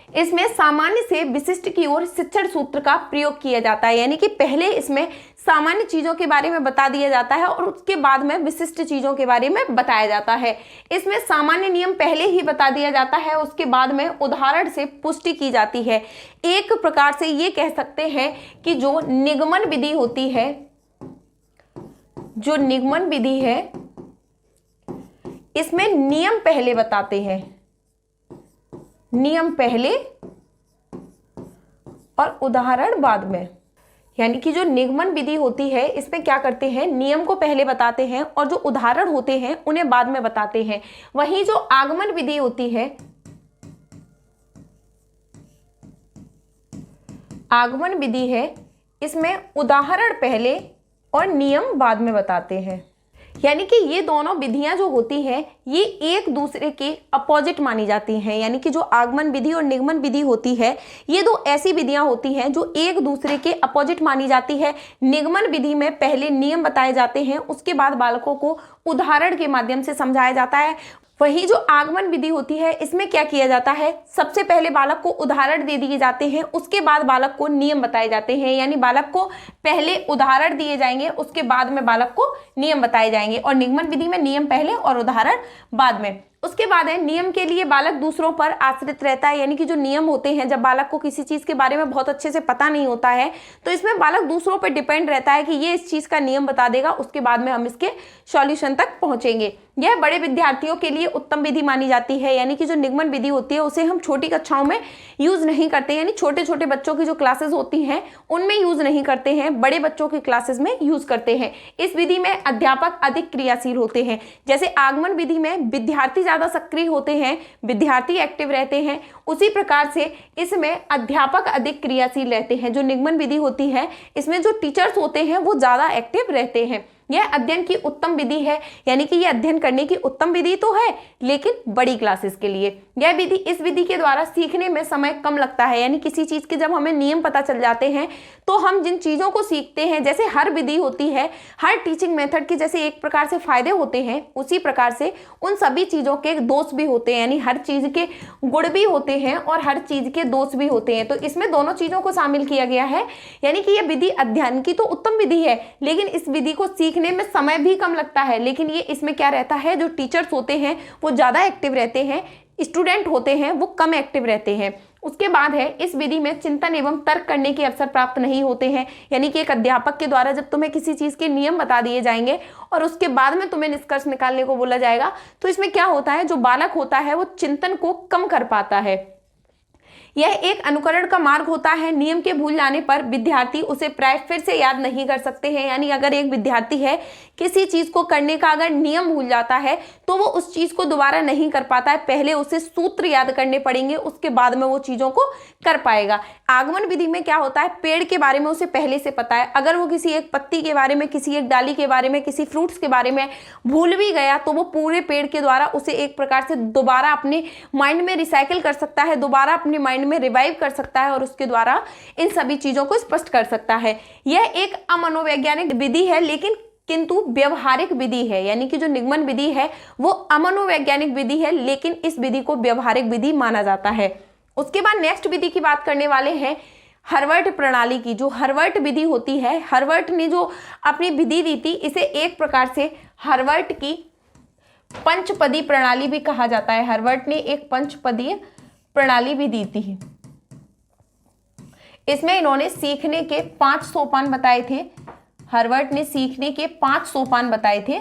इसमें सामान्य से विशिष्ट की ओर शिक्षण सूत्र का प्रयोग किया जाता है, यानी कि पहले इसमें सामान्य चीजों के बारे में बता दिया जाता है और उसके बाद में विशिष्ट चीजों के बारे में बताया जाता है। इसमें सामान्य नियम पहले ही बता दिया जाता है, उसके बाद में उदाहरण से पुष्टि की जाती है। एक प्रकार से ये कह सकते हैं कि जो निगमन विधि होती है, जो निगमन विधि है इसमें नियम पहले बताते हैं, नियम पहले और उदाहरण बाद में। यानी कि जो निगमन विधि होती है इसमें क्या करते हैं, नियम को पहले बताते हैं और जो उदाहरण होते हैं उन्हें बाद में बताते हैं। वहीं जो आगमन विधि होती है, आगमन विधि है इसमें उदाहरण पहले और नियम बाद में बताते हैं। यानी कि ये दोनों विधियां जो होती हैं ये एक दूसरे के अपोजिट मानी जाती हैं। यानी कि जो आगमन विधि और निगमन विधि होती है ये दो ऐसी विधियां होती हैं जो एक दूसरे के अपोजिट मानी जाती है। निगमन विधि में पहले नियम बताए जाते हैं, उसके बाद बालकों को उदाहरण के माध्यम से समझाया जाता है। वही जो आगमन विधि होती है इसमें क्या किया जाता है, सबसे पहले बालक को उदाहरण दे दिए जाते हैं, उसके बाद बालक को नियम बताए जाते हैं। यानी बालक को पहले उदाहरण दिए जाएंगे, उसके बाद में बालक को नियम बताए जाएंगे। और निगमन विधि में नियम पहले और उदाहरण बाद में। उसके बाद है नियम के लिए बालक दूसरों पर आश्रित रहता है, यानी कि जो नियम होते हैं, जब बालक को किसी चीज के बारे में बहुत अच्छे से पता नहीं होता है तो इसमें बालक दूसरों पर डिपेंड रहता है कि ये इस चीज का नियम बता देगा, उसके बाद में हम इसके सॉल्यूशन तक पहुंचेंगे। यह बड़े विद्यार्थियों के लिए उत्तम विधि मानी जाती है, यानी कि जो निगमन विधि होती है उसे हम छोटी कक्षाओं में यूज नहीं करते, यानी छोटे छोटे बच्चों की जो क्लासेस होती हैं उनमें यूज नहीं करते हैं, बड़े बच्चों की क्लासेस में यूज करते हैं। इस विधि में अध्यापक अधिक क्रियाशील होते हैं। जैसे आगमन विधि में विद्यार्थी ज्यादा सक्रिय होते हैं, विद्यार्थी एक्टिव रहते हैं, उसी प्रकार से इसमें अध्यापक अधिक क्रियाशील रहते हैं। जो निगमन विधि होती है इसमें जो टीचर्स होते हैं वो ज्यादा एक्टिव रहते हैं। यह अध्ययन की उत्तम विधि है, यानी कि यह अध्ययन करने की उत्तम विधि तो है लेकिन बड़ी क्लासेस के लिए। यह विधि, इस विधि के द्वारा सीखने में समय कम लगता है, यानी किसी चीज के जब हमें नियम पता चल जाते हैं तो हम जिन चीजों को सीखते हैं, जैसे हर विधि होती है, हर टीचिंग मेथड के जैसे एक प्रकार से फायदे होते हैं उसी प्रकार से उन सभी चीजों के दोष भी होते हैं, यानी हर चीज के गुण भी होते हैं और हर चीज के दोष भी होते हैं। तो इसमें दोनों चीजों को शामिल किया गया है, यानी कि यह विधि अध्ययन की तो उत्तम विधि है लेकिन इस विधि को सीखने में समय भी कम लगता है। लेकिन ये इसमें क्या रहता है, जो टीचर्स होते हैं वो ज्यादा एक्टिव रहते हैं, स्टूडेंट होते हैं वो कम एक्टिव रहते हैं। उसके बाद है इस विधि में चिंतन एवं तर्क करने के अवसर प्राप्त नहीं होते हैं, यानी कि एक अध्यापक के द्वारा जब तुम्हें किसी चीज के नियम बता दिए जाएंगे और उसके बाद में तुम्हें निष्कर्ष निकालने को बोला जाएगा तो इसमें क्या होता है, जो बालक होता है वो चिंतन को कम कर पाता है। यह एक अनुकरण का मार्ग होता है। नियम के भूल जाने पर विद्यार्थी उसे प्राय फिर से याद नहीं कर सकते हैं, यानी अगर एक विद्यार्थी है किसी चीज को करने का अगर नियम भूल जाता है तो वो उस चीज को दोबारा नहीं कर पाता है, पहले उसे सूत्र याद करने पड़ेंगे उसके बाद में वो चीजों को कर पाएगा। आगमन विधि में क्या होता है, पेड़ के बारे में उसे पहले से पता है, अगर वो किसी एक पत्ती के बारे में, किसी एक डाली के बारे में, किसी फ्रूट्स के बारे में भूल भी गया तो वो पूरे पेड़ के द्वारा उसे एक प्रकार से दोबारा अपने माइंड में रिसाइकिल कर सकता है, दोबारा अपने माइंड में रिवाइव कर सकता है और उसके द्वारा इन सभी चीजों को स्पष्ट कर सकता है। यह एक अमनोवैज्ञानिक विधि है लेकिन किंतु व्यवहारिक विधि है, यानी कि जो निगमन विधि है वो अमनोवैज्ञानिक विधि है लेकिन इस विधि को व्यवहारिक विधि माना जाता है। उसके बाद नेक्स्ट विधि की बात करने वाले हैं हर्वर्ट प्रणाली की। जो हर्वर्ट विधि होती है, हर्वर्ट ने जो अपनी विधि दी थी इसे एक प्रकार से हर्वर्ट की पंचपदी प्रणाली भी कहा जाता है। हर्वर्ट ने एक पंचपदीय प्रणाली भी दी थी। इसमें इन्होंने सीखने के 5 सोपान बताए थे। हर्वर्ट ने सीखने के 5 सोपान बताए थे।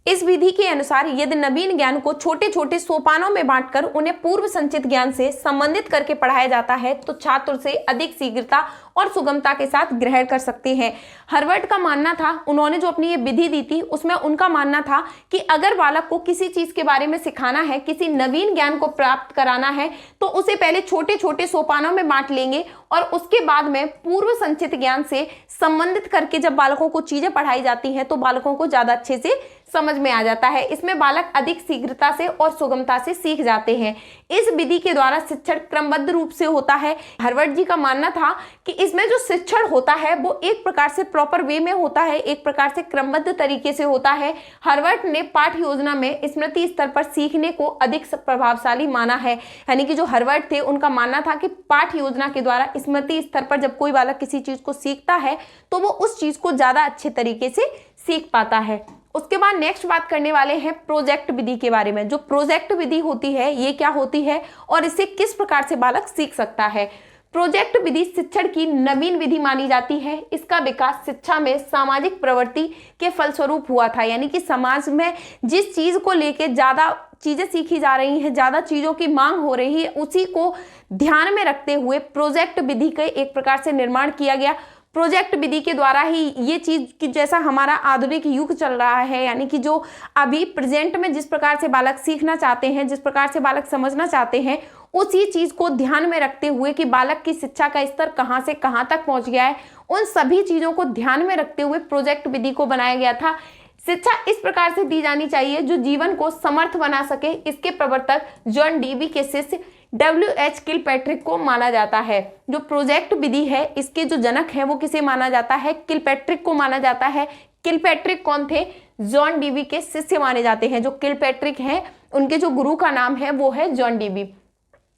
इस विधि के अनुसार यदि नवीन ज्ञान को छोटे छोटे सोपानों में बांटकर उन्हें पूर्व संचित ज्ञान से संबंधित करके पढ़ाया जाता है तो छात्र उसे अधिक शीघ्रता और सुगमता के साथ ग्रहण कर सकते हैं। हर्वर्ट का मानना था, उन्होंने जो अपनी ये विधि दी थी उसमें उनका मानना था कि अगर बालक को किसी चीज के बारे में सिखाना है, किसी नवीन ज्ञान को प्राप्त कराना है तो उसे पहले छोटे छोटे सोपानों में बांट लेंगे और उसके बाद में पूर्व संचित ज्ञान से संबंधित करके जब बालकों को चीजें पढ़ाई जाती हैं तो बालकों को ज्यादा अच्छे से समझ में आ जाता है। इसमें बालक अधिक शीघ्रता से और सुगमता से सीख जाते हैं। इस विधि के द्वारा शिक्षण क्रमबद्ध रूप से होता है। हर्वर्ट जी का मानना था कि इसमें जो शिक्षण होता है वो एक प्रकार से प्रॉपर वे में होता है, एक प्रकार से क्रमबद्ध तरीके से होता है। हर्वर्ट ने पाठ्य योजना में स्मृति स्तर पर सीखने को अधिक प्रभावशाली माना है, यानी कि जो हर्वर्ट थे उनका मानना था कि पाठ्य योजना के द्वारा स्मृति स्तर पर जब कोई बालक किसी चीज को सीखता है तो वो उस चीज को ज्यादा अच्छे तरीके से सीख पाता है। उसके बाद नेक्स्ट बात करने वाले हैं प्रोजेक्ट विधि के बारे में। जो प्रोजेक्ट विधि होती है ये क्या होती है और इसे किस प्रकार से बालक सीख सकता है। प्रोजेक्ट विधि शिक्षण की नवीन विधि मानी जाती है। इसका विकास शिक्षा में सामाजिक प्रवृत्ति के फलस्वरूप हुआ था, यानी कि समाज में जिस चीज को लेके ज्यादा चीजें सीखी जा रही हैं, ज्यादा चीजों की मांग हो रही है, उसी को ध्यान में रखते हुए प्रोजेक्ट विधि का एक प्रकार से निर्माण किया गया। प्रोजेक्ट विधि के द्वारा ही ये चीज की, जैसा हमारा आधुनिक युग चल रहा है, यानी कि जो अभी प्रेजेंट में जिस प्रकार से बालक सीखना चाहते हैं, जिस प्रकार से बालक समझना चाहते हैं, उसी चीज को ध्यान में रखते हुए कि बालक की शिक्षा का स्तर कहां से कहां तक पहुंच गया है, उन सभी चीजों को ध्यान में रखते हुए प्रोजेक्ट विधि को बनाया गया था। शिक्षा इस प्रकार से दी जानी चाहिए जो जीवन को समर्थ बना सके। इसके प्रवर्तक जॉन डीवी के शिष्य W.H. किलपैट्रिक को माना जाता है। जो प्रोजेक्ट विधि है इसके जो जनक है वो किसे माना जाता है, किलपैट्रिक को माना जाता है। किलपैट्रिक कौन थे, जॉन डीवी के शिष्य माने जाते हैं। जो किलपैट्रिक हैं उनके जो गुरु का नाम है वो है जॉन डीवी।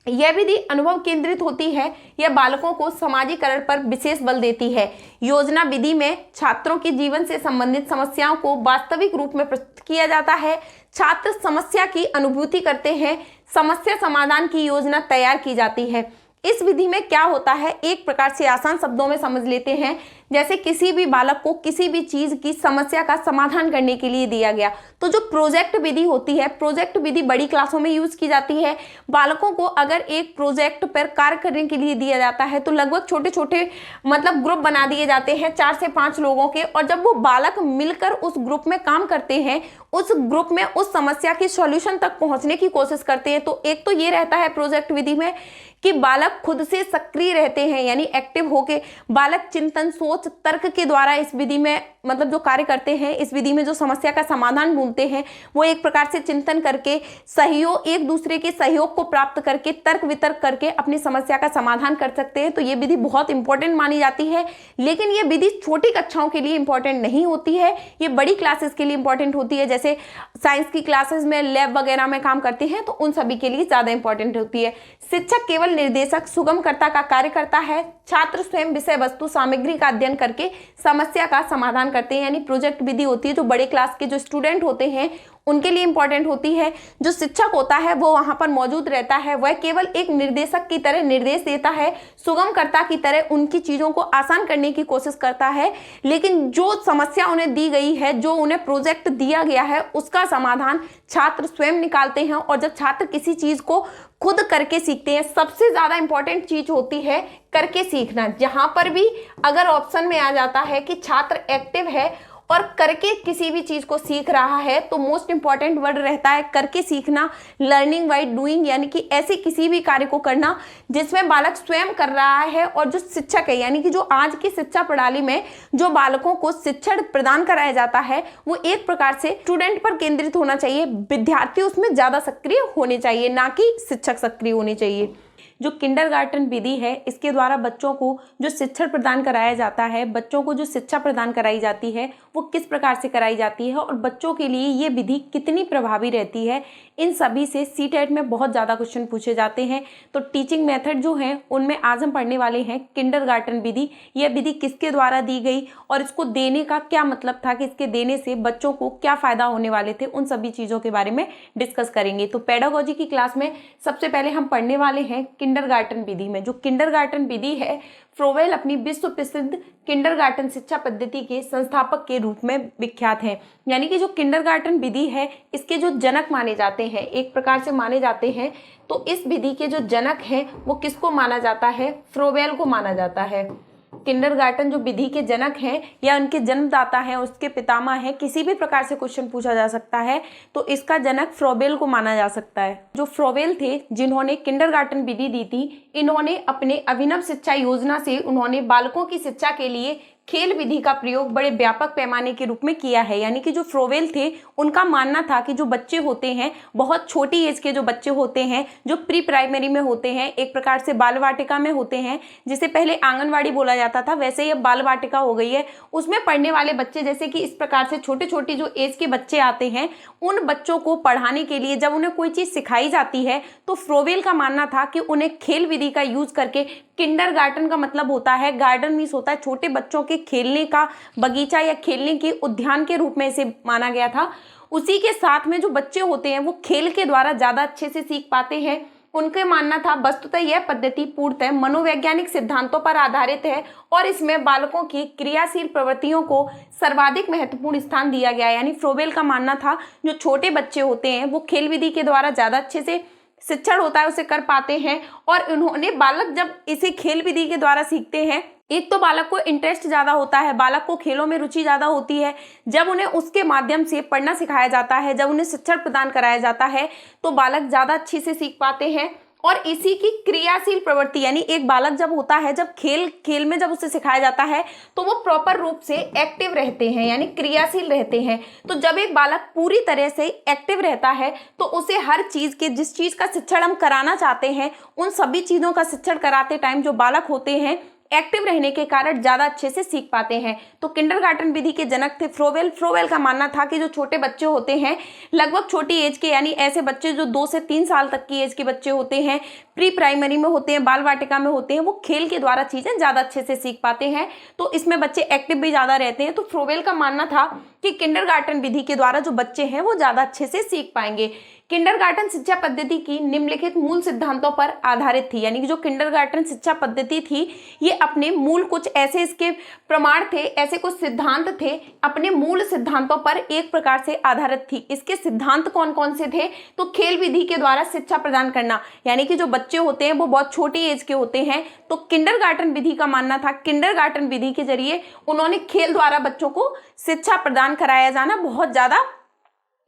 यह विधि अनुभव केंद्रित होती है। यह बालकों को समाजीकरण पर विशेष बल देती है। योजना विधि में छात्रों के जीवन से संबंधित समस्याओं को वास्तविक रूप में प्रस्तुत किया जाता है। छात्र समस्या की अनुभूति करते हैं। समस्या समाधान की योजना तैयार की जाती है। इस विधि में क्या होता है, एक प्रकार से आसान शब्दों में समझ लेते हैं। जैसे किसी भी बालक को किसी भी चीज की समस्या का समाधान करने के लिए दिया गया, तो जो प्रोजेक्ट विधि होती है, प्रोजेक्ट विधि बड़ी क्लासों में यूज की जाती है। बालकों को अगर एक प्रोजेक्ट पर कार्य करने के लिए दिया जाता है तो लगभग छोटे छोटे मतलब ग्रुप बना दिए जाते हैं 4 से 5 लोगों के, और जब वो बालक मिलकर उस ग्रुप में काम करते हैं, उस ग्रुप में उस समस्या की सॉल्यूशन तक पहुंचने की कोशिश करते हैं। तो एक तो ये रहता है प्रोजेक्ट विधि में कि बालक खुद से सक्रिय रहते हैं, यानी एक्टिव होके बालक चिंतन, सोच, तर्क के द्वारा इस विधि में मतलब जो कार्य करते हैं, इस विधि में जो समस्या का समाधान ढूंढते हैं, वो एक प्रकार से चिंतन करके सहयोग, एक दूसरे के सहयोग को प्राप्त करके तर्क वितर्क करके अपनी समस्या का समाधान कर सकते हैं। तो ये विधि बहुत इंपॉर्टेंट मानी जाती है। लेकिन ये विधि छोटी कक्षाओं के लिए इंपॉर्टेंट नहीं होती है, ये बड़ी क्लासेस के लिए इंपॉर्टेंट होती है। जैसे साइंस की क्लासेस में लैब वगैरह में काम करते हैं तो उन सभी के लिए ज्यादा इंपॉर्टेंट होती है। शिक्षक केवल निर्देशक, सुगमकर्ता का कार्य करता है। छात्र स्वयं विषय वस्तु सामग्री का अध्ययन करके समस्या का समाधान करते हैं, यानी प्रोजेक्ट विधि होती है जो बड़े क्लास के जो स्टूडेंट होते हैं उनके लिए इंपॉर्टेंट होती है। जो शिक्षक होता है वो वहां पर मौजूद रहता है, वह केवल एक निर्देशक की तरह निर्देश देता है, सुगमकर्ता की तरह उनकी चीजों को आसान करने की कोशिश करता है। लेकिन जो समस्या उन्हें दी गई है, जो उन्हें प्रोजेक्ट दिया गया है, उसका समाधान छात्र स्वयं निकालते हैं। और जब छात्र किसी चीज को खुद करके सीखते हैं, सबसे ज्यादा इंपॉर्टेंट चीज होती है करके सीखना। जहां पर भी अगर ऑप्शन में आ जाता है कि छात्र एक्टिव है और करके किसी भी चीज को सीख रहा है, तो मोस्ट इंपॉर्टेंट वर्ड रहता है करके सीखना, लर्निंग बाय डूइंग, यानी कि ऐसे किसी भी कार्य को करना जिसमें बालक स्वयं कर रहा है। और जो शिक्षक है, यानी कि जो आज की शिक्षा प्रणाली में जो बालकों को शिक्षण प्रदान कराया जाता है, वो एक प्रकार से स्टूडेंट पर केंद्रित होना चाहिए। विद्यार्थी उसमें ज्यादा सक्रिय होने चाहिए, ना कि शिक्षक सक्रिय होने चाहिए। जो किंडरगार्टन विधि है, इसके द्वारा बच्चों को जो शिक्षण प्रदान कराया जाता है, बच्चों को जो शिक्षा प्रदान कराई जाती है, वो किस प्रकार से कराई जाती है और बच्चों के लिए ये विधि कितनी प्रभावी रहती है, इन सभी से सीटेट में बहुत ज़्यादा क्वेश्चन पूछे जाते हैं। तो टीचिंग मेथड जो है उनमें आज हम पढ़ने वाले हैं किंडरगार्टन विधि। यह विधि किसके द्वारा दी गई और इसको देने का क्या मतलब था कि इसके देने से बच्चों को क्या फ़ायदा होने वाले थे, उन सभी चीज़ों के बारे में डिस्कस करेंगे। तो पेडागोजी की क्लास में सबसे पहले हम पढ़ने वाले हैं किंडरगार्टन विधि में। जो किंडरगार्टन विधि है, फ्रोवेल अपनी विश्व प्रसिद्ध किंडरगार्टन शिक्षा पद्धति के संस्थापक के रूप में विख्यात हैं। यानी कि जो किंडरगार्टन विधि है, इसके जो जनक माने जाते हैं, एक प्रकार से माने जाते हैं, तो इस विधि के जो जनक हैं वो किसको माना जाता है? फ्रोवेल को माना जाता है। किंडरगार्टन जो विधि के जनक हैं या उनके जन्मदाता हैं, उसके पितामह हैं, किसी भी प्रकार से क्वेश्चन पूछा जा सकता है, तो इसका जनक फ्रोबेल को माना जा सकता है। जो फ्रोबेल थे, जिन्होंने किंडरगार्टन विधि दी थी, इन्होंने अपने अभिनव शिक्षा योजना से उन्होंने बालकों की शिक्षा के लिए खेल विधि का प्रयोग बड़े व्यापक पैमाने के रूप में किया है। यानी कि जो फ्रोवेल थे, उनका मानना था कि जो बच्चे होते हैं, बहुत छोटी एज के जो बच्चे होते हैं, जो प्री प्राइमरी में होते हैं, एक प्रकार से बाल वाटिका में होते हैं, जिसे पहले आंगनवाड़ी बोला जाता था, वैसे ही अब बाल वाटिका हो गई है, उसमें पढ़ने वाले बच्चे, जैसे कि इस प्रकार से छोटे छोटे जो एज के बच्चे आते हैं, उन बच्चों को पढ़ाने के लिए जब उन्हें कोई चीज़ सिखाई जाती है, तो फ्रोवेल का मानना था कि उन्हें खेल विधि का यूज करके, किंडरगार्टन का मतलब होता है, गार्डन मीन्स होता है छोटे बच्चों के खेलने का बगीचा या खेलने के उद्यान के रूप में इसे माना गया था। उसी के साथ में जो बच्चे होते हैं वो खेल के द्वारा ज्यादा अच्छे से सीख पाते हैं। उनके मानना था वस्तुतः यह पद्धति पूर्णतः मनोवैज्ञानिक सिद्धांतों पर आधारित है और इसमें बालकों की क्रियाशील प्रवृत्तियों को सर्वाधिक महत्वपूर्ण स्थान दिया गया है। यानी फ्रोबेल का मानना था जो छोटे बच्चे होते हैं वो खेल विधि के द्वारा ज्यादा अच्छे से शिक्षण होता है उसे कर पाते हैं। और उन्होंने बालक जब इसे खेल विधि के द्वारा सीखते हैं, एक तो बालक को इंटरेस्ट ज़्यादा होता है, बालक को खेलों में रुचि ज़्यादा होती है। जब उन्हें उसके माध्यम से पढ़ना सिखाया जाता है, जब उन्हें शिक्षण प्रदान कराया जाता है, तो बालक ज़्यादा अच्छी से सीख पाते हैं। और इसी की क्रियाशील प्रवृत्ति, यानी एक बालक जब होता है, जब खेल में जब उसे सिखाया जाता है तो वो प्रॉपर रूप से एक्टिव रहते हैं, यानी क्रियाशील रहते हैं। तो जब एक बालक पूरी तरह से एक्टिव रहता है तो उसे हर चीज़ के, जिस चीज़ का शिक्षण हम कराना चाहते हैं, उन सभी चीज़ों का शिक्षण कराते टाइम जो बालक होते हैं एक्टिव रहने के कारण ज़्यादा अच्छे से सीख पाते हैं। तो किंडरगार्टन विधि के जनक थे फ्रोवेल। फ्रोवेल का मानना था कि जो छोटे बच्चे होते हैं, लगभग छोटी एज के, यानी ऐसे बच्चे जो 2 से 3 साल तक की एज के बच्चे होते हैं, प्री प्राइमरी में होते हैं, बाल वाटिका में होते हैं, वो खेल के द्वारा चीज़ें ज़्यादा अच्छे से सीख पाते हैं। तो इसमें बच्चे एक्टिव भी ज़्यादा रहते हैं। तो फ्रोवेल का मानना था कि किंडरगार्टन विधि के द्वारा जो बच्चे हैं वो ज़्यादा अच्छे से सीख पाएंगे। किंडरगार्टन शिक्षा पद्धति की निम्नलिखित मूल सिद्धांतों पर आधारित थी, यानी कि जो किंडरगार्टन शिक्षा पद्धति थी ये अपने मूल कुछ ऐसे इसके प्रमाण थे, ऐसे कुछ सिद्धांत थे, अपने मूल सिद्धांतों पर एक प्रकार से आधारित थी। इसके सिद्धांत कौन कौन से थे? तो खेल विधि के द्वारा शिक्षा प्रदान करना, यानी कि जो बच्चे होते हैं वो बहुत छोटी एज के होते हैं। तो किंडरगार्टन विधि का मानना था किंडरगार्टन विधि के जरिए उन्होंने खेल द्वारा बच्चों को शिक्षा प्रदान कराया जाना बहुत ज्यादा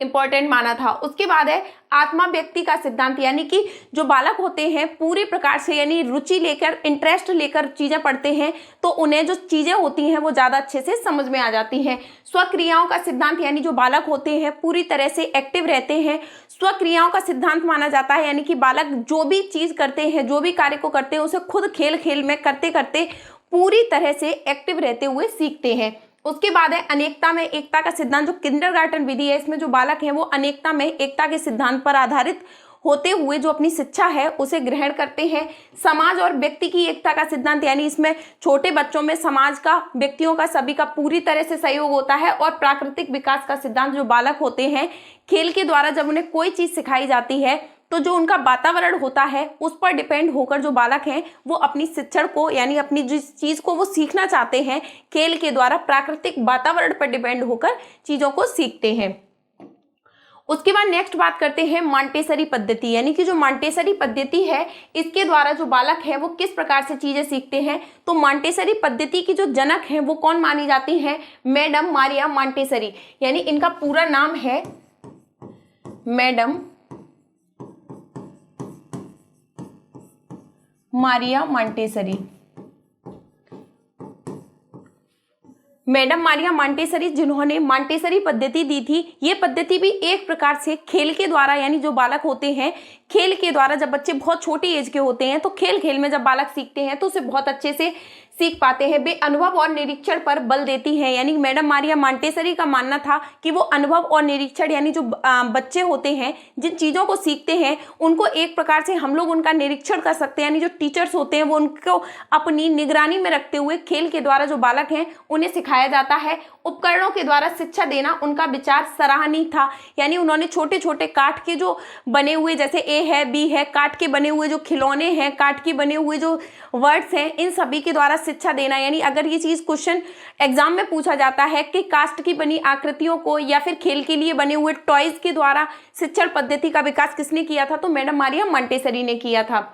इंपॉर्टेंट माना था। उसके बाद है आत्मा व्यक्ति का सिद्धांत, यानी कि जो बालक होते हैं पूरे प्रकार से यानी रुचि लेकर, इंटरेस्ट लेकर चीजें पढ़ते हैं तो उन्हें जो चीजें होती हैं वो ज्यादा अच्छे से समझ में आ जाती हैं। स्वक्रियाओं का सिद्धांत, यानी जो बालक होते हैं पूरी तरह से एक्टिव रहते हैं। स्वक्रियाओं का सिद्धांत माना जाता है, यानी कि बालक जो भी चीज करते हैं, जो भी कार्य को करते हैं, उसे खुद खेल खेल में करते करते पूरी तरह से एक्टिव रहते हुए सीखते हैं। उसके बाद है अनेकता में एकता का सिद्धांत। जो किंडरगार्टन विधि है इसमें जो बालक हैं वो अनेकता में एकता के सिद्धांत पर आधारित होते हुए जो अपनी शिक्षा है उसे ग्रहण करते हैं। समाज और व्यक्ति की एकता का सिद्धांत, यानी इसमें छोटे बच्चों में समाज का, व्यक्तियों का, सभी का पूरी तरह से सहयोग होता है। और प्राकृतिक विकास का सिद्धांत, जो बालक होते हैं खेल के द्वारा जब उन्हें कोई चीज सिखाई जाती है तो जो उनका वातावरण होता है उस पर डिपेंड होकर जो बालक हैं वो अपनी शिक्षण को, यानी अपनी जिस चीज को वो सीखना चाहते हैं खेल के द्वारा प्राकृतिक वातावरण पर डिपेंड होकर चीजों को सीखते हैं। उसके बाद नेक्स्ट बात करते हैं मॉन्टेसरी पद्धति, यानी कि जो मॉन्टेसरी पद्धति है इसके द्वारा जो बालक है वो किस प्रकार से चीजें सीखते हैं। तो मॉन्टेसरी पद्धति की जो जनक हैं वो कौन मानी जाती हैं? मैडम मारिया मॉन्टेसरी, यानी इनका पूरा नाम है madam Maria Montessori. Madam Maria Montessori जिन्होंने मॉन्टेसरी पद्धति दी थी, ये पद्धति भी एक प्रकार से खेल के द्वारा, यानी जो बालक होते हैं खेल के द्वारा, जब बच्चे बहुत छोटी एज के होते हैं तो खेल खेल में जब बालक सीखते हैं तो उसे बहुत अच्छे से सीख पाते हैं। वे अनुभव और निरीक्षण पर बल देती हैं, यानी मैडम मारिया मॉन्टेसरी का मानना था कि वो अनुभव और निरीक्षण, यानी जो बच्चे होते हैं जिन चीज़ों को सीखते हैं उनको एक प्रकार से हम लोग उनका निरीक्षण कर सकते हैं, यानी जो टीचर्स होते हैं वो उनको अपनी निगरानी में रखते हुए खेल के द्वारा जो बालक हैं उन्हें सिखाया जाता है। उपकरणों के द्वारा शिक्षा देना उनका विचार सराहनीय था, यानी उन्होंने छोटे छोटे काठ के जो बने हुए, जैसे ए है, बी है, काठ के बने हुए जो खिलौने हैं, काठ के बने हुए जो वर्ड्स हैं, इन सभी के द्वारा शिक्षा देना। यानी अगर ये चीज क्वेश्चन एग्जाम में पूछा जाता है कि कास्ट की बनी आकृतियों को या फिर खेल के लिए बने हुए टॉयज के द्वारा शिक्षण पद्धति का विकास किसने किया था? तो मैडम मारिया मॉन्टेसरी ने किया था।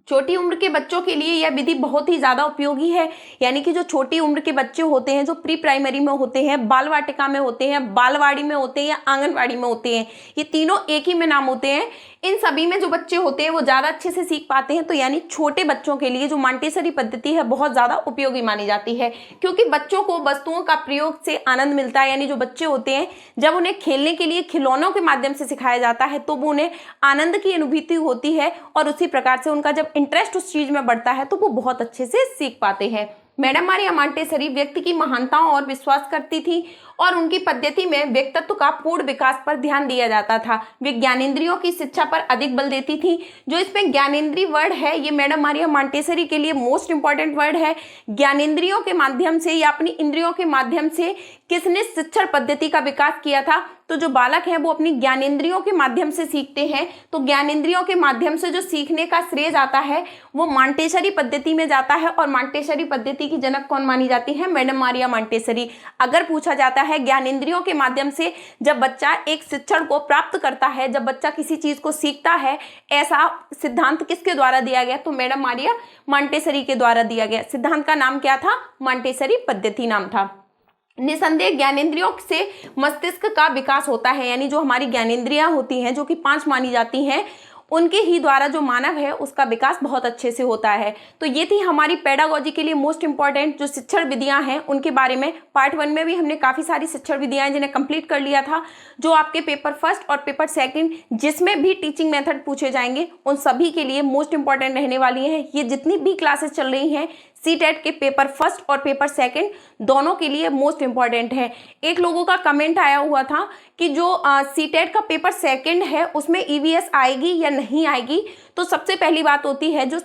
छोटी उम्र के बच्चों के लिए यह विधि बहुत ही ज़्यादा उपयोगी है, यानी कि जो छोटी उम्र के बच्चे होते हैं, जो प्री प्राइमरी में होते हैं, बाल वाटिका में होते हैं, बालवाड़ी में होते हैं या आंगनवाड़ी में होते हैं, ये तीनों एक ही में नाम होते हैं, इन सभी में जो बच्चे होते हैं वो ज़्यादा अच्छे से सीख पाते हैं। तो यानी छोटे बच्चों के लिए जो मॉन्टेसरी पद्धति है बहुत ज़्यादा उपयोगी मानी जाती है, क्योंकि बच्चों को वस्तुओं का प्रयोग से आनंद मिलता है, यानी जो बच्चे होते हैं जब उन्हें खेलने के लिए खिलौनों के माध्यम से सिखाया जाता है तो वो उन्हें आनंद की अनुभूति होती है और उसी प्रकार से उनका जब इंटरेस्ट उस चीज में बढ़ता है तो वो बहुत अच्छे से सीख पाते हैं। मैडम मारिया मॉन्टेसरी व्यक्ति की महानताओं और विश्वास करती थी और उनकी पद्धति में व्यक्तित्व का पूर्ण विकास पर ध्यान दिया जाता था। वे ज्ञानेंद्रियों की शिक्षा पर अधिक बल देती थी। जो इसमें ज्ञानेंद्रीय वर्ड है ये मैडम मारिया मॉन्टेसरी के लिए मोस्ट इंपॉर्टेंट वर्ड है। ज्ञानेंद्रियों के माध्यम से या अपनी इंद्रियों के माध्यम से किसने शिक्षण पद्धति का विकास किया था? तो जो बालक हैं वो अपनी ज्ञानेंद्रियों के माध्यम से सीखते हैं। तो ज्ञानेंद्रियों के माध्यम से जो सीखने का श्रेय जाता है वो मॉन्टेसरी पद्धति में जाता है और मॉन्टेसरी पद्धति की जनक कौन मानी जाती है? Madam Maria Montessori. अगर पूछा जाता है ज्ञानेंद्रियों के माध्यम से जब बच्चा एक शिक्षण को प्राप्त करता है, जब बच्चा किसी चीज को सीखता है, ऐसा सिद्धांत किसके द्वारा दिया गया? तो मैडम मारिया मॉन्टेसरी के द्वारा दिया गया। सिद्धांत का नाम क्या था? मॉन्टेसरी पद्धति नाम था। निसंदेह ज्ञानेंद्रियों से मस्तिष्क का विकास होता है, यानी जो हमारी ज्ञानेंद्रियां होती हैं जो कि 5 मानी जाती हैं, उनके ही द्वारा जो मानव है उसका विकास बहुत अच्छे से होता है। तो ये थी हमारी पेडागोजी के लिए मोस्ट इंपॉर्टेंट जो शिक्षण विधियां हैं उनके बारे में। पार्ट 1 में भी हमने काफ़ी सारी शिक्षण विधियां जिन्हें कंप्लीट कर लिया था। जो आपके पेपर फर्स्ट और पेपर सेकंड जिसमें भी टीचिंग मेथड पूछे जाएंगे उन सभी के लिए मोस्ट इंपॉर्टेंट रहने वाली है। ये जितनी भी क्लासेस चल रही हैं सीटेट के पेपर फर्स्ट और पेपर सेकंड दोनों के लिए मोस्ट इंपॉर्टेंट है। एक लोगों का कमेंट आया हुआ था कि जो सीटेट का पेपर सेकंड है उसमें ईवीएस आएगी या नहीं आएगी। तो सबसे पहली बात होती है जो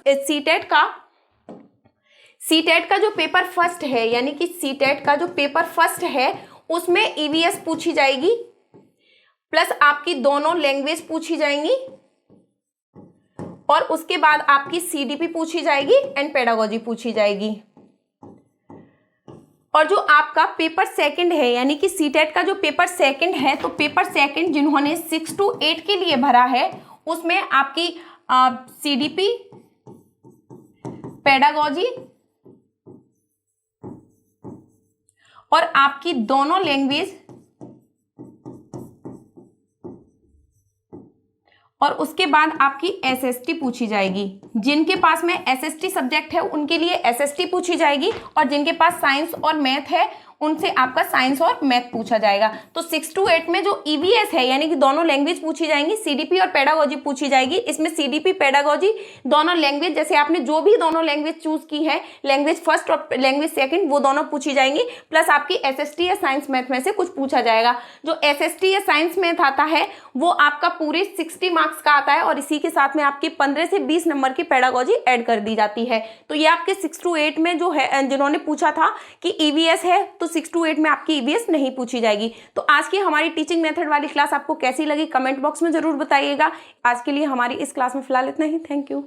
सीटेट का जो पेपर फर्स्ट है, यानी कि सीटेट का जो पेपर फर्स्ट है उसमें ईवीएस पूछी जाएगी, प्लस आपकी दोनों लैंग्वेज पूछी जाएंगी, और उसके बाद आपकी सीडीपी पूछी जाएगी एंड पेडागोजी पूछी जाएगी। और जो आपका पेपर सेकंड है, यानी कि सीटेट का जो पेपर सेकंड है, तो पेपर सेकंड जिन्होंने 6 to 8 के लिए भरा है उसमें आपकी सीडीपी, पेडागोजी और आपकी दोनों लैंग्वेज, और उसके बाद आपकी एसएसटी पूछी जाएगी। जिनके पास में एसएसटी सब्जेक्ट है उनके लिए एसएसटी पूछी जाएगी, और जिनके पास साइंस और मैथ है उनसे आपका साइंस और मैथ पूछा जाएगा। तो 6 to 8 में जो ईवीएस है, यानी कि दोनों लैंग्वेज पूछी जाएंगी, सीडीपी और पेडागोजी पूछी जाएगी। इसमें सीडीपी, पेडागोजी दोनों लैंग्वेज, जैसे आपने जो भी दोनों लैंग्वेज चूज की है, लैंग्वेज फर्स्ट और लैंग्वेज सेकंड, वो दोनों पूछी जाएंगी, प्लस आपकी एसएसटी या साइंस मैथ में से कुछ पूछा जाएगा। जो एसएसटी या साइंस मैथ आता है वो आपका पूरे 60 मार्क्स का आता है, और इसी के साथ में आपकी 15 से 20 नंबर की पेडागोजी ऐड कर दी जाती है। तो ये आपके 6 to 8 में जो है, जिन्होंने पूछा था कि ईवीएस है, तो 6 to 8 में आपकी ईवीएस नहीं पूछी जाएगी। तो आज की हमारी टीचिंग मेथड वाली क्लास आपको कैसी लगी कमेंट बॉक्स में जरूर बताइएगा। आज के लिए हमारी इस क्लास में फिलहाल इतना ही। Thank you.